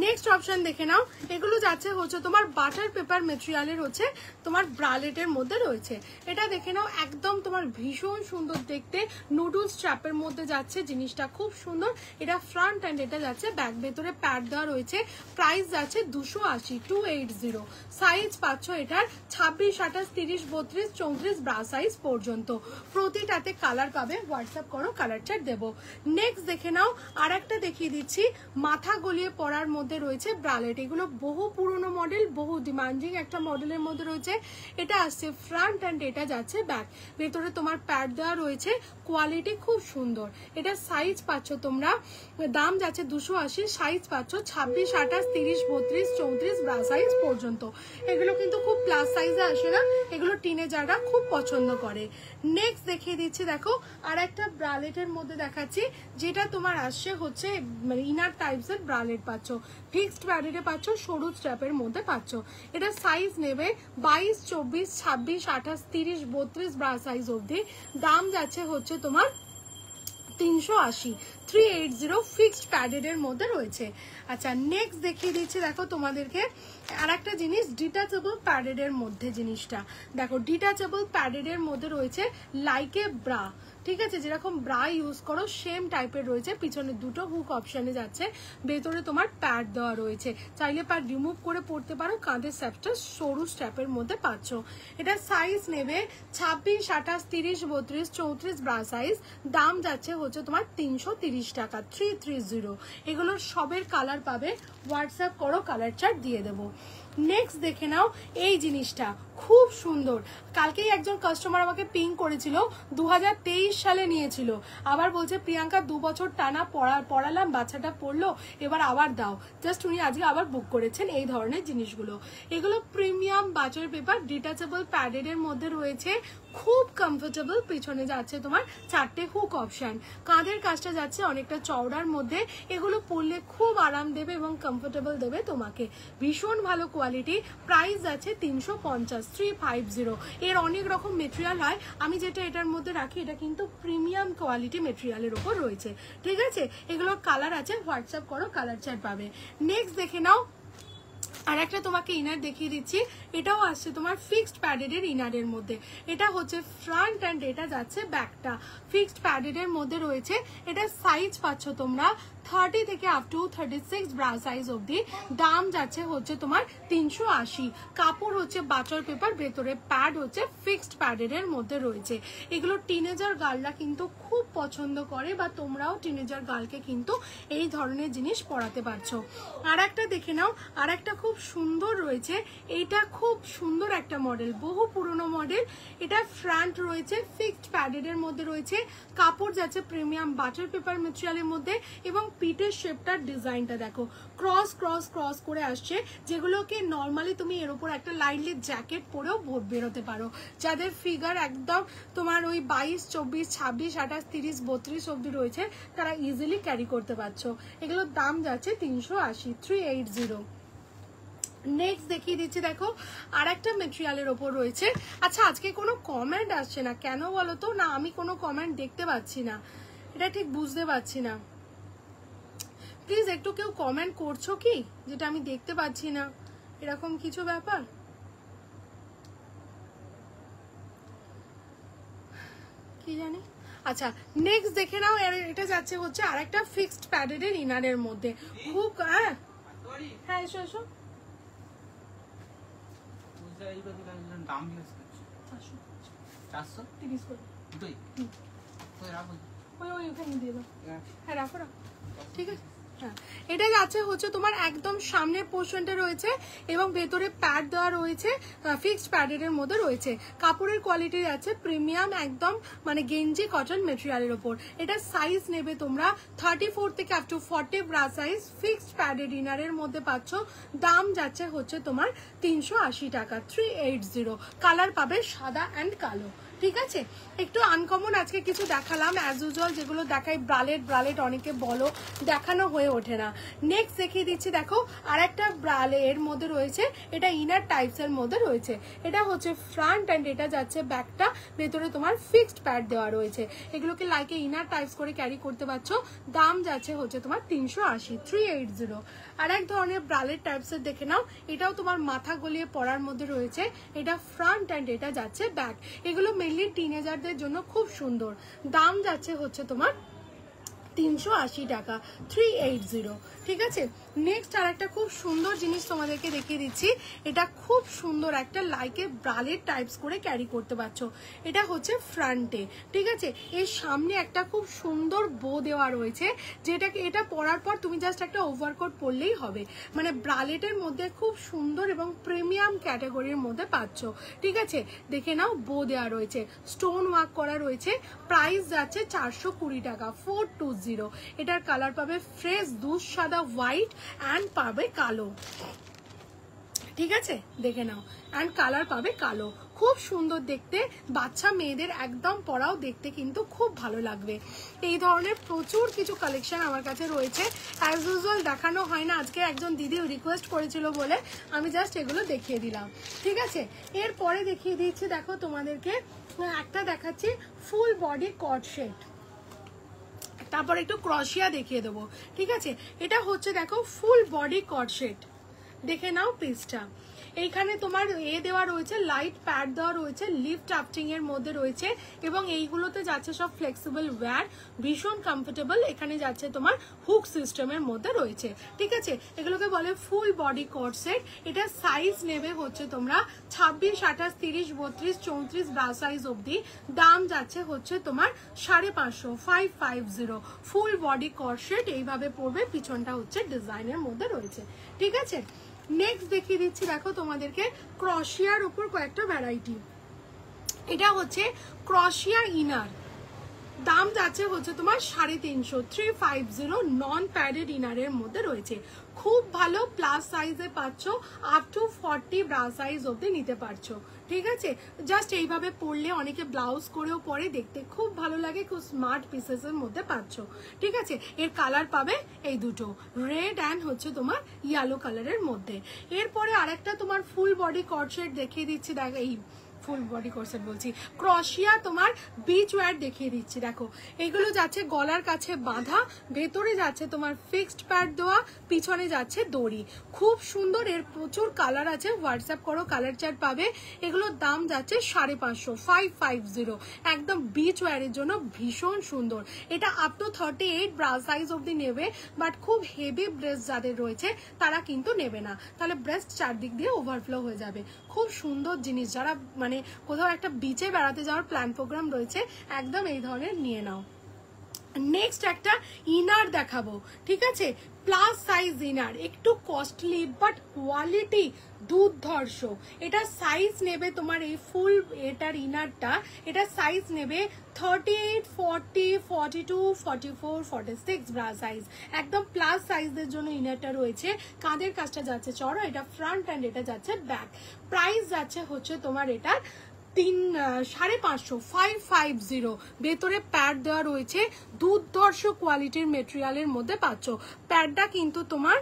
নেক্সট অপশন দেখে নাও, এগুলো যাচ্ছে হচ্ছে তোমার বাটার পেপার মেটেরিয়ালের হচ্ছে তোমার ব্রালেটের মধ্যে রয়েছে। এটা দেখে নাও, একদম তোমার ভীষণ সুন্দর দেখতে, নুডলস স্ট্র্যাপের মধ্যে যাচ্ছে, জিনিসটা খুব সুন্দর। এটা ফ্রন্ট অ্যান্ড এটা যাচ্ছে ব্যাক, ভেতরে প্যাড দেওয়া রয়েছে। প্রাইস যাচ্ছে 280, 280। সাইজ পাচ্ছ এটার 26, 28, 30, 32, 34 ব্রা সাইজ পর্যন্ত। প্রতিটাতে কালার পাবে, হোয়াটসঅ্যাপ করো, কালার চার্ট দেবো। নেক্সট দেখে নাও, আর একটা দেখিয়ে দিচ্ছি, মাথা গলিয়ে পরার মধ্যে রয়েছে ব্রালেট। এগুলো বহু পুরনো মডেল, বহু ডিমান্ডিং একটা মডেলের মধ্যে রয়েছে। এটা আসছে ফ্রন্ট অ্যান্ড এটা যাচ্ছে ব্যাক, ভেতরে তোমার প্যাড দেওয়া রয়েছে, কোয়ালিটি খুব সুন্দর। এটা সাইজ পাচ্ছ তোমরা, দাম যাচ্ছে 280, সাইজ পাচ্ছ 26, 28, 30, 32, 34 ব্রা সাইজ পর্যন্ত। এগুলো কিন্তু খুব প্লাস সাইজে আসে না, এগুলো টিনেজাররা খুব পছন্দ করে। নেক্সট দেখিয়ে দিচ্ছি, দেখো আর একটা ব্রালেটের মধ্যে দেখাচ্ছি, যেটা তোমার আসছে হচ্ছে মানে ইনার টাইপস এর ব্রালেট পাচ্ছ, ফিক্সড প্যাডেটে পাচ্ছ, সরু স্ট্র্যাপের মধ্যে পাচ্ছ। এটা সাইজ নেবে 22, 24, 26, 28, 30, 32 ব্রা সাইজ অবধি। দাম যাচ্ছে হচ্ছে তোমার 380, 380 ফিক্সড প্যাডেডের মধ্যে রয়েছে। আচ্ছা নেক্সট দেখিয়ে দিচ্ছি, দেখো তোমাদেরকে আর একটা জিনিস, ডিটাচেবল প্যাডেডের মধ্যে। জিনিসটা দেখো, ডিটাচেবল প্যাডেডের মধ্যে রয়েছে লাইকে ব্রা, ঠিক আছে, যেরকম ব্রা ইউজ করো সেম টাইপের রয়েছে। পিছনে দুটো হুক অপশনে যাচ্ছে, ভেতরে তোমার প্যাড দেওয়া রয়েছে, চাইলে প্যাড রিমুভ করে পড়তে পারো। কাঁধের স্ট্র্যাপটা সরু স্ট্র্যাপের মধ্যে পাচ্ছ। এটা সাইজ নেবে 26, 28, 30, 32, 34 ব্রা সাইজ। দাম যাচ্ছে হচ্ছে তোমার 330 টাকা, 330। এগুলোর সবের কালার পাবে, হোয়াটসঅ্যাপ করো, কালার চার্ট দিয়ে দেবো। নেক্সট দেখে নাও, এই জিনিসটা খুব সুন্দর। কালকেই একজন কাস্টমার আমাকে পিং করেছিল, 2023 সালে নিয়েছিল, আবার বলছে প্রিয়াঙ্কা 2 বছর টানা পড়ালাম, বাচ্চাটা পড়লো, এবার আবার দাও। জাস্ট উনি আজকে আবার বুক করেছেন এই ধরনের জিনিসগুলো। এগুলো প্রিমিয়াম বাটার পেপার, ডিটাচেবল প্যাডেডের মধ্যে রয়েছে, খুব কমফোর্টেবল। পিছনে যাচ্ছে তোমার 4টে হুক অপশন, কাঁধের কাজটা যাচ্ছে অনেকটা চওড়ার মধ্যে। এগুলো পরলে খুব আরাম দেবে এবং কমফোর্টেবল দেবে তোমাকে, ভীষণ ভালো কোয়ালিটি। প্রাইস আছে 350, 350। এর অনেক রকম মেটেরিয়াল হয়, আমি যেটা এটার মধ্যে রাখি এটা কিন্তু প্রিমিয়াম কোয়ালিটি মেটেরিয়ালের উপর রয়েছে, ঠিক আছে। এগুলোর কালার আছে, হোয়াটসঅ্যাপ করো, কালার চার্ট পাবে। নেক্সট দেখে নাও, আর একটা তোমাকে ইনার দেখিয়ে দিচ্ছি, এটাও আসছে তোমার ফিক্সড প্যাডেডের ইনারের মধ্যে। এটা হচ্ছে ফ্রন্ট অ্যান্ড এটা যাচ্ছে ব্যাকটা, ফিক্সড প্যাডেডের মধ্যে রয়েছে। এটা সাইজ পাচ্ছ তোমরা 30 থেকে আপ টু 36 ব্রা সাইজ অবধি। দাম যাচ্ছে হচ্ছে তোমার 380। কাপড় হচ্ছে বাটার পেপার, ভেতরে প্যাড হচ্ছে ফিক্সড প্যাডেডের মধ্যে রয়েছে। এগুলো টিনেজার গার্লরা কিন্তু খুব পছন্দ করে, বা তোমরাও টিনেজার গার্লকে কিন্তু এই ধরনের জিনিস পরাতে পারছো। আর একটা দেখে নাও, আর একটা খুব সুন্দর রয়েছে, এইটা খুব সুন্দর একটা মডেল, বহু পুরনো মডেল। এটা ফ্রন্ট রয়েছে ফিক্সড প্যাডেডের মধ্যে রয়েছে, কাপড় যাচ্ছে প্রিমিয়াম বাটার পেপার মেটেরিয়ালের মধ্যে, এবং পিঠের শেপটার ডিজাইনটা দেখো, ক্রস ক্রস ক্রস করে আসছে, যেগুলোকে নর্মালি তুমি এর উপর একটা লাইটলি জ্যাকেট পরেও বেরোতে পারো। যাদের ফিগার একদম তোমার ওই 22, 24, 26, 28, 30, 32 অবধি রয়েছে, তারা ইজিলি ক্যারি করতে পারছো। এগুলোর দাম যাচ্ছে 380, 380। নেক্সট দেখিয়ে দিচ্ছি, দেখো আর একটা মেটেরিয়ালের ওপর রয়েছে। আচ্ছা আজকে কোনো কমেন্ট আসছে না কেন বলো তো? না আমি কোনো কমেন্ট দেখতে পাচ্ছি না, এটা ঠিক বুঝতে পারছি না। প্লিজ একটু কেউ কমেন্ট করছো কি, যেটা আমি দেখতে পাচ্ছি না, এরকম কিছু ব্যাপার কি জানি। আচ্ছা নেক্সট দেখে নাও, এটা যাচ্ছে হচ্ছে আর একটা ফিক্সড প্যাডেডের ইনারের মধ্যে, খুব হ্যাঁ হ্যাঁ এসো এসো। হ্যাঁ রাখো রাখো, ঠিক আছে। হ্যাঁ এটা যাচ্ছে হচ্ছে তোমার একদম সামনের পোর্শনটা রয়েছে এবং ভেতরে প্যাড দেওয়া রয়েছে, ফিক্সড প্যাডের মধ্যে রয়েছে। কাপড়ের কোয়ালিটি আছে প্রিমিয়াম, একদম মানে গেঞ্জি কটন মেটেরিয়ালের ওপর। এটা সাইজ নেবে তোমরা 34 থেকে up to 40 bra size, fixed padded ইনারের মধ্যে পাচ্ছ। দাম যাচ্ছে হচ্ছে তোমার 380 টাকা, 380। কালার পাবে সাদা অ্যান্ড কালো, ঠিক আছে, একটু আনকমন আজকে কিছু দেখালাম, অ্যাজ ইউজুয়াল যেগুলো দেখাই ব্রালেট অনেকে বলো দেখানো হয়ে ওঠে না। নেক্সট দেখিয়ে দিচ্ছি, দেখো আর একটা এর মধ্যে রয়েছে, এটা ইনার টাইপস এর মধ্যে রয়েছে। এটা হচ্ছে ফ্রন্ট অ্যান্ড এটা যাচ্ছে ব্যাকটা, ভেতরে তোমার ফিক্সড প্যাড দেওয়া রয়েছে। এগুলোকে লাইকে ইনার টাইপস করে ক্যারি করতে পারছো। দাম যাচ্ছে হচ্ছে তোমার 380, 380। আর এক ধরনের ব্রালেট টাইপস এর দেখে নাও, এটাও তোমার মাথা গলিয়ে পরার মধ্যে রয়েছে। এটা ফ্রন্ট অ্যান্ড এটা যাচ্ছে ব্যাক। এগুলো মেনলি টিনেজারদের জন্য খুব সুন্দর। দাম যাচ্ছে হচ্ছে তোমার 380 টাকা, 380। ঠিক আছে, নেক্সট আর একটা খুব সুন্দর জিনিস তোমাদেরকে দেখিয়ে দিচ্ছি। এটা খুব সুন্দর একটা লাইকে ব্রালেট টাইপস করে ক্যারি করতে পারছো। এটা হচ্ছে ফ্রন্টে, ঠিক আছে, এর সামনে একটা খুব সুন্দর বো দেওয়া রয়েছে, যেটাকে এটা পরার পর তুমি জাস্ট একটা ওভারকোট পরলেই হবে। মানে ব্রালেটের মধ্যে খুব সুন্দর এবং প্রিমিয়াম ক্যাটাগরির মধ্যে পাচ্ছ। ঠিক আছে, দেখে নাও, বো দেওয়া রয়েছে, স্টোন ওয়ার্ক করা রয়েছে। প্রাইস যাচ্ছে 420 টাকা, 420। এটার কালার পাবে ফ্রেশ দুধ সাদা হোয়াইট অ্যান্ড পাবে কালো। ঠিক আছে, দেখে নাও, অ্যান্ড কালার পাবে কালো। খুব সুন্দর দেখতে, বাচ্চা মেয়েদের একদম পরাও দেখতে কিন্তু খুব ভালো লাগবে। এই ধরনের প্রচুর কিছু কালেকশন আমার কাছে রয়েছে, অ্যাজ ইউজুয়াল দেখানো হয় না। আজকে একজন দিদি রিকোয়েস্ট করেছিল বলে আমি জাস্ট এগুলো দেখিয়ে দিলাম। ঠিক আছে, এরপরে দেখিয়ে দিচ্ছি, দেখো তোমাদেরকে একটা দেখাচ্ছি ফুল বডি কট সেট, তারপর একটু ক্রশিয়া দেখিয়ে দেবো। ঠিক আছে, এটা হচ্ছে দেখো ফুল বডি কট সেট, দেখে নাও পিসটা। এইখানে তোমার দেওয়া রয়েছে, লাইট প্যাড দেওয়া রয়েছে, লিভ টাফটিং এর মধ্যে রয়েছে, এবং এইগুলোতে যাচ্ছে সব ফ্লেক্সিবল ওয়্যার, ভীষণ কমফোর্টেবল। এখানে যাচ্ছে তোমার হুক সিস্টেমের মধ্যে রয়েছে। ঠিক আছে, এগুলোকে বলে ফুল বডি কট সেট। এটা সাইজ নেবে হচ্ছে তোমরা 26, 28, 30, 32, 34 ব্রা সাইজ অবধি। দাম যাচ্ছে হচ্ছে তোমার 550, 550। ফুল বডি কট সেট এইভাবে পড়বে, পিছনটা হচ্ছে ডিজাইনের মধ্যে রয়েছে। ঠিক আছে, নেক্সট দেখিয়ে দিচ্ছি, দেখো তোমাদেরকে ক্রশিয়ার উপর কয়েকটা ভ্যারাইটি। এটা হচ্ছে ক্রশিয়া ইনার, দাম যাচ্ছে হচ্ছে তোমার 350, 350। নন প্যাডেড ইনারের মধ্যে রয়েছে, খুব ভালো। প্লাস সাইজে পাচ্ছ, আপ টু 40 ব্রা সাইজ অব্দি নিতে পারছো। ঠিক আছে, জাস্ট এইভাবে পরলে অনেকে ব্লাউজ করেও পরে, দেখতে খুব ভালো লাগে, খুব স্মার্ট পিসেসের মধ্যে পাচ্ছ। ঠিক আছে, এর কালার পাবে এই দুটো, রেড অ্যান্ড হচ্ছে তোমার ইয়েলো কালারের মধ্যে। এরপরে আরেকটা তোমার ফুল বডি কট সেট দেখিয়ে দিচ্ছি, দেখ এই ফুল বডি কোর্সেট বলছি, ক্রশিয়া তোমার বিচ ওয়্যার দেখিয়ে দিচ্ছি। দেখো এগুলো যাচ্ছে গলার কাছে বাঁধা, ভেতরে যাচ্ছে তোমার ফিক্সড প্যাড দেওয়া, পিছনে যাচ্ছে দড়ি, খুব সুন্দর। এর প্রচুর কালার আছে, হোয়াটসঅ্যাপ করো, কালার চার্ট পাবে। এগুলোর দাম যাচ্ছে 550, 550। একদম বিচ ওয়্যারের জন্য ভীষণ সুন্দর। এটা আপ টু 38 ব্রা সাইজ অব্দি নেবে, বাট খুব হেভি ব্রেস্ট যাদের রয়েছে তারা কিন্তু নেবে না, তাহলে ব্রেস্ট চারদিক দিয়ে ওভারফ্লো হয়ে যাবে। খুব সুন্দর জিনিস, যারা মানে কোথাও একটা বিচে বেড়াতে যাওয়ার প্ল্যান প্রোগ্রাম রয়েছে, একদম এই ধরনের নিয়ে নাও। নেক্সট একটা ইনার দেখাবো, ঠিক আছে, প্লাস সাইজ ইনার, একটু কস্টলি বাট কোয়ালিটি দুর্ধর্ষ। এটা সাইজ নেবে তোমার এই ফুল এটার ইনারটা, এটা সাইজ নেবে 38, 40, 42, 44, 46 ব্রা সাইজ। একদম প্লাস সাইজদের জন্য ইনারটা রয়েছে। কাঁধের কাজটা যাচ্ছে চড়া, এটা ফ্রন্ট অ্যান্ড এটা যাচ্ছে ব্যাক। প্রাইস যাচ্ছে হচ্ছে তোমার এটার 550, 550। ভেতরে প্যাড দেওয়া রয়েছে, দুর্ধর্ষ কোয়ালিটির মেটেরিয়ালের মধ্যে পাচ্ছ। প্যাডটা কিন্তু তোমার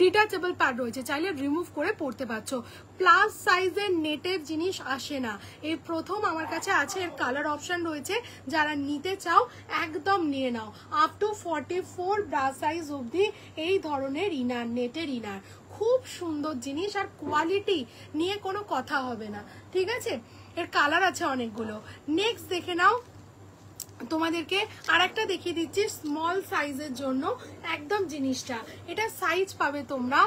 ডিটাচেবল প্যাড রয়েছে, চাইলে রিমুভ করে পরতে পারছো। প্লাস সাইজের নেটের জিনিস আসে না, এই প্রথম আমার কাছে আছে। এর কালার অপশন রয়েছে, যারা নিতে চাও একদম নিয়ে নাও। আপ টু 44 ব্রা সাইজ অবধি এই ধরনের ইনার, নেটের ইনার, খুব সুন্দর জিনিস, আর কোয়ালিটি নিয়ে কোনো কথা হবে না। ঠিক আছে, এর কালার আছে অনেকগুলো। নেক্সট দেখে নাও, তোমাদেরকে আর একটা দেখিয়ে দিচ্ছি স্মল সাইজের জন্য একদম জিনিসটা। এটা সাইজ পাবে তোমরা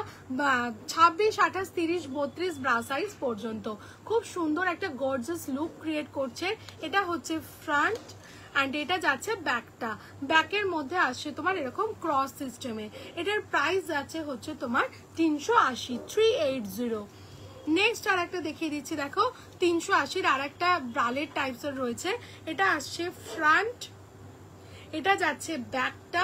26, 28, 30, 32 ব্রা সাইজ পর্যন্ত। খুব সুন্দর একটা গর্জিয়াস লুক ক্রিয়েট করছে। এটা হচ্ছে ফ্রন্ট অ্যান্ড এটা যাচ্ছে ব্যাকটা, ব্যাকের মধ্যে আসছে তোমার এরকম ক্রস সিস্টেমে। এটার প্রাইস যাচ্ছে হচ্ছে তোমার 380, 380। নেক্সট আর একটা দেখিয়ে দিচ্ছি, দেখো 380 আর একটা ব্রালেট টাইপস এর রয়েছে। এটা আসছে ফ্রন্ট, এটা যাচ্ছে ব্যাকটা,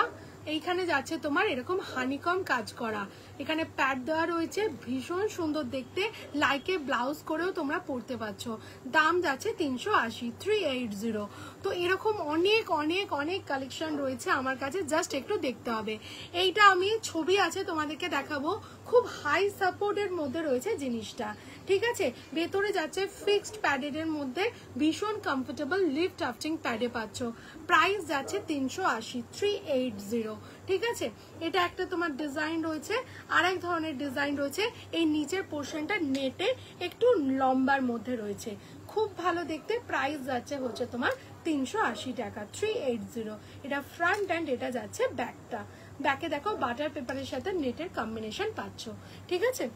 এইখানে যাচ্ছে তোমার এরকম হানিকম কাজ করা, এখানে প্যাড দেওয়া রয়েছে, ভীষণ সুন্দর দেখতে, লাইকে ব্লাউজ করেও তোমরা পরতে পারছো। দাম যাচ্ছে 380, 380। তো এরকম অনেক অনেক অনেক কালেকশন রয়েছে আমার কাছে, জাস্ট একটু দেখতে হবে। এইটা আমি ছবি আছে তোমাদেরকে দেখাবো, খুব হাই সাপোর্টের মধ্যে রয়েছে জিনিসটা, ঠিক আছে। ভেতরে যাচ্ছে ফিক্সড প্যাডের মধ্যে, ভীষণ কমফোর্টেবল লিফট আফটিং প্যাডে পাচ্ছ। প্রাইস যাচ্ছে 380, 380, ঠিক আছে। এটা একটা তোমার ডিজাইন রয়েছে, আর এক ধরনের ডিজাইন রয়েছে, এই নিচের পোর্শনটা নেটে একটু লম্বার মধ্যে রয়েছে, খুব ভালো দেখতে। প্রাইস যাচ্ছে হচ্ছে তোমার 380 টাকা, 380। এটা ফ্রন্ট অ্যান্ড, এটা যাচ্ছে ব্যাকটা। ব্যাকে দেখো বাটার পেপারের সাথে নেটের কম্বিনেশন পাচ্ছ, ঠিক আছে।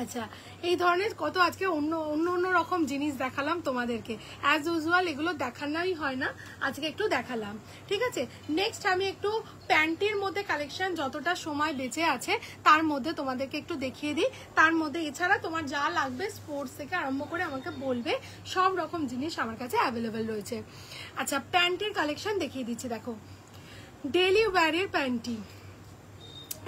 আচ্ছা, এই ধরনের কত আজকে অন্য অন্য অন্য রকম জিনিস দেখালাম তোমাদেরকে, অ্যাজ ইউজুয়াল এগুলো দেখানোই হয় না, আজকে একটু দেখালাম, ঠিক আছে। নেক্সট আমি একটু প্যান্টির মধ্যে কালেকশন যতটা সময় বেঁচে আছে তার মধ্যে তোমাদেরকে একটু দেখিয়ে দিই। তার মধ্যে এছাড়া তোমার যা লাগবে স্পোর্টস থেকে আরম্ভ করে আমাকে বলবে, সব রকম জিনিস আমার কাছে অ্যাভেলেবেল রয়েছে। আচ্ছা, প্যান্টির কালেকশন দেখিয়ে দিচ্ছি, দেখো ডেলি ওয়্যারের প্যান্টি,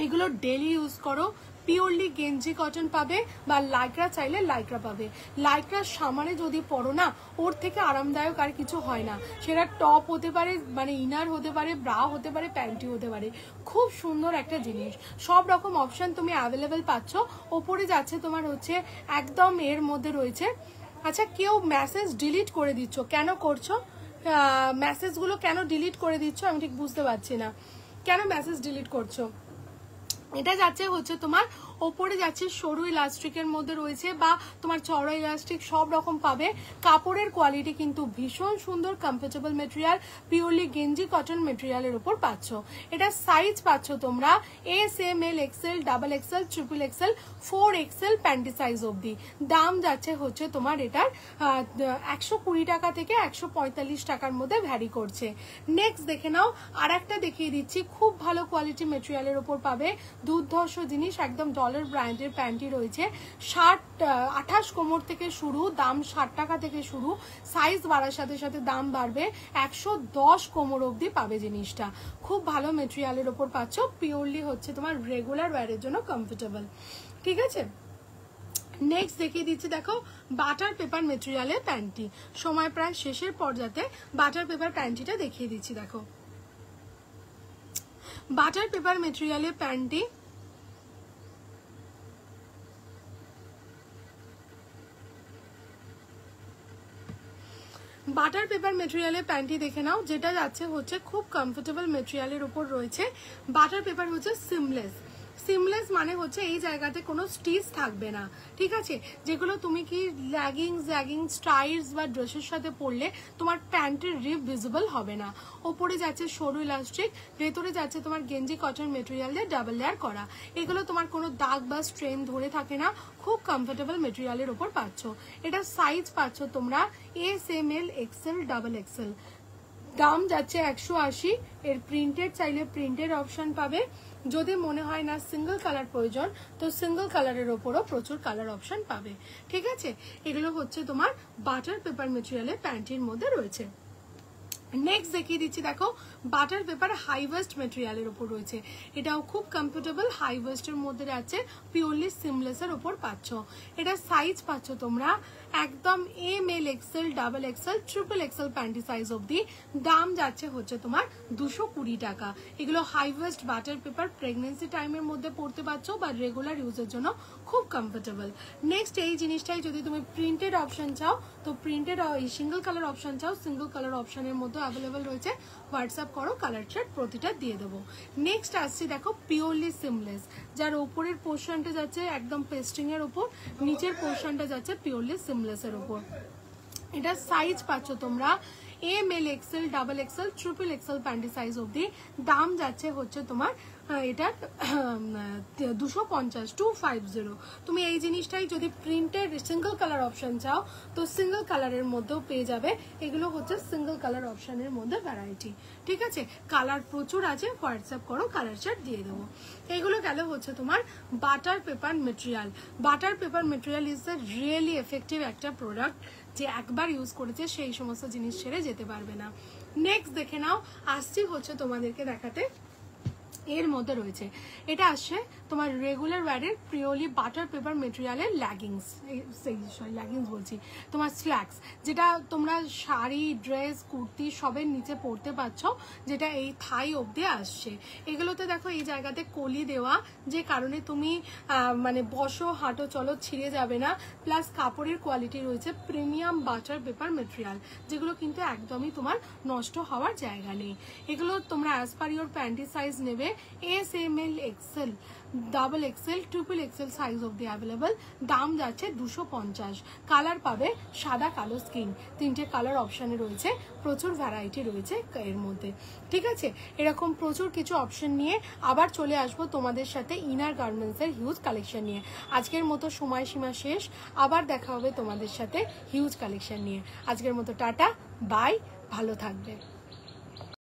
এগুলো ডেলি ইউজ করো, পিওরলি গেঞ্জি কটন পাবে, বা লাইক্রা চাইলে লাইক্রা পাবে। লাইক্রার সামানে যদি পরো না, ওর থেকে আরামদায়ক আর কিছু হয় না। সেটা টপ হতে পারে, মানে ইনার হতে পারে, ব্রা হতে পারে, প্যান্টি হতে পারে, খুব সুন্দর একটা জিনিস। সব রকম অপশন তুমি অ্যাভেলেবেল পাচ্ছ। ওপরে যাচ্ছে তোমার হচ্ছে একদম এর মধ্যে রয়েছে। আচ্ছা, কেউ মেসেজ ডিলিট করে দিচ্ছ, কেন করছো? মেসেজগুলো কেন ডিলিট করে দিচ্ছ আমি ঠিক বুঝতে পারছি না, কেন মেসেজ ডিলিট করছো? এটা যাচ্ছে হচ্ছে তোমার ওপরে যাচ্ছে সরু ইলাস্টিকের মধ্যে রয়েছে, বা তোমার চড়া ইলাস্টিক, সব রকম পাবে। কাপড়ের কোয়ালিটি কিন্তু ভীষণ সুন্দর, কমফোর্টেবল মেটেরিয়াল, পিওরলি গেঞ্জি কটন মেটেরিয়ালের উপর পাচ্ছ। এটা সাইজ পাচ্ছ তোমরা S, M, L, XL, double XL, triple XL, 4XL panty size অবধি। দাম যাচ্ছে হচ্ছে তোমার এটার 120 টাকা থেকে 145 টাকার মধ্যে ভ্যারি করছে। নেক্সট দেখে নাও, আর একটা দেখিয়ে দিচ্ছি, খুব ভালো কোয়ালিটি মেটেরিয়ালের উপর পাবে, দুর্ধর্ষ জিনিস, একদম ডলার ব্র্যান্ডের প্যান্টি রয়েছে। 28 কোমর থেকে শুরু, দাম 60 টাকা থেকে শুরু, সাইজ বাড়ার সাথে সাথে দাম বাড়বে, 110 কোমর অবধি পাবে জিনিসটা। খুব ভালো মেটেরিয়ালের ওপর পাচ্ছ, পিওরলি হচ্ছে তোমার রেগুলার ওয়্যারের জন্য কমফোর্টেবল, ঠিক আছে। নেক্সট দেখিয়ে দিচ্ছি, দেখো বাটার পেপার মেটেরিয়ালের প্যান্টি। সময় প্রায় শেষের পর্যায়ে বাটার পেপার প্যান্টিটা দেখিয়ে দিচ্ছি, দেখো বাটার পেপার মেটেরিয়ালের প্যান্টি। বাটার পেপার মেটেরিয়ালের প্যান্টি দেখে নাও, যেটা যাচ্ছে হচ্ছে খুব কমফোর্টেবল মেটেরিয়ালের উপর রয়েছে। বাটার পেপার হচ্ছে সিমলেস, সিমলেস মানে হচ্ছে এই জায়গাতে কোনো স্টিচ থাকবে না, ঠিক আছে। যেগুলো তুমি কি ল্যাগিংস টাইটস বা ড্রেসের সাথে পরলে তোমার প্যান্টের রিপ ভিজিবল হবে না। ওপরে যাচ্ছে সরু ইলাস্টিক, ভেতরে যাচ্ছে তোমার গেঞ্জি কটন মেটেরিয়াল দিয়ে ডাবল লেয়ার করা। এগুলো তোমার কোনো দাগ বা স্ট্রেন ধরে থাকে না, খুব কমফোর্টেবল মেটেরিয়ালের উপর পাচ্ছ। এটা সাইজ পাচ্ছ তোমরা S, M, L, XL, double Excel. দাম যাচ্ছে 180। এর প্রিন্টেড চাইলে প্রিন্টেড অপশন পাবে, যদি মনে হয় না সিঙ্গেল কালার প্রয়োজন তো সিঙ্গেল কালারের ওপরও প্রচুর কালার অপশন পাবে, ঠিক আছে। এগুলো হচ্ছে তোমার বাটার পেপার মেটেরিয়ালের প্যান্টির মধ্যে রয়েছে। নেক্সট দেখিয়ে দিচ্ছি, দেখো বাটার পেপার হাই ওয়েস্ট মেটেরিয়ালের উপর রয়েছে। এটাও খুব কমফোর্টেবল, হাই ওয়েস্টের মধ্যে আছে, পিওরলি সিমলেসের উপর পাচ্ছ। এটা সাইজ পাচ্ছ তোমরা একদম M, L, XL, double XL, triple XL panty size অবধি। দাম যাচ্ছে হচ্ছে তোমার 220 টাকা। এগুলো high waist butter paper, pregnancy টাইমের মধ্যে পড়তে পারছো বা রেগুলার ইউজের জন্য খুব কমফোর্টেবল। নেক্সট এই জিনিসটাই যদি তুমি প্রিন্টেড অপশন চাও তো প্রিন্টেড, সিঙ্গেল কালার অপশন চাও সিঙ্গেল কালার অপশনের মধ্যে অ্যাভেলেবেল রয়েছে। হোয়াটসঅ্যাপ করো, কালার চার্ট প্রতিটা দিয়ে দেবো। নেক্সট আসছি, দেখো পিওরলি সিমলেস, যার ওপরের পোর্শনটা যাচ্ছে একদম পেস্টিং এর উপর, নিচের পোর্শনটা যাচ্ছে পিওরলি সিমলেসের উপর। এটা সাইজ পাচ্ছ তোমরা M, L, XL, double XL, triple XL panty size অবধি। দাম যাচ্ছে হচ্ছে তোমার এটা 250, 250। তুমি এই জিনিসটাই যদি প্রিন্টেড সিঙ্গেল কালার অপশন চাও তো সিঙ্গেল কালারের মধ্যেও পেয়ে যাবে। এগুলো হচ্ছে সিঙ্গেল কালার অপশনের মধ্যে ভ্যারাইটি, ঠিক আছে। কালার প্রচুর আছে, হোয়াটসঅ্যাপ করো, কালার চার্ট দিয়ে দেবো। এগুলো গেল হচ্ছে তোমার butter paper material. Butter paper material is the really effective একটা প্রোডাক্ট, যে একবার ইউজ করেছে সেই সমস্ত জিনিস ছেড়ে যেতে পারবে না। নেক্সট দেখে নাও, আসছি হচ্ছে তোমাদেরকে দেখাতে এর মধ্যে রয়েছে, এটা আসছে তোমার রেগুলার ওয়্যারের পিওরলি বাটার পেপার মেটেরিয়ালের লেগিংস, লেগিংস বলছি, তোমার স্ল্যাক্স, যেটা তোমরা শাড়ি, ড্রেস, কুর্তি সবের নিচে পরতে পারছো, যেটা এই থাই অবধি আসছে। এগুলোতে দেখো এই জায়গাতে কলি দেওয়া, যে কারণে তুমি মানে বসো, হাঁটো, চলো, ছিঁড়ে যাবে না। প্লাস কাপড়ের কোয়ালিটি রয়েছে প্রিমিয়াম বাটার পেপার মেটেরিয়াল, যেগুলো কিন্তু একদমই তোমার নষ্ট হওয়ার জায়গা নেই। এগুলো তোমরা as per your panty size নেবে, S, M, L, XL, double XL, triple XL size অবধি অ্যাভেলেবল। দাম যাচ্ছে 250। কালার পাবে সাদা, কালো, স্কিন, 3টে কালার অপশানে রয়েছে। প্রচুর ভ্যারাইটি রয়েছে এর মধ্যে, ঠিক আছে। এরকম প্রচুর কিছু অপশন নিয়ে আবার চলে আসবো তোমাদের সাথে ইনার গার্মেন্টসের হিউজ কালেকশন নিয়ে। আজকের মতো সময়সীমা শেষ, আবার দেখা হবে তোমাদের সাথে হিউজ কালেকশন নিয়ে। আজকের মতো টাটা, বাই, ভালো থাকবে।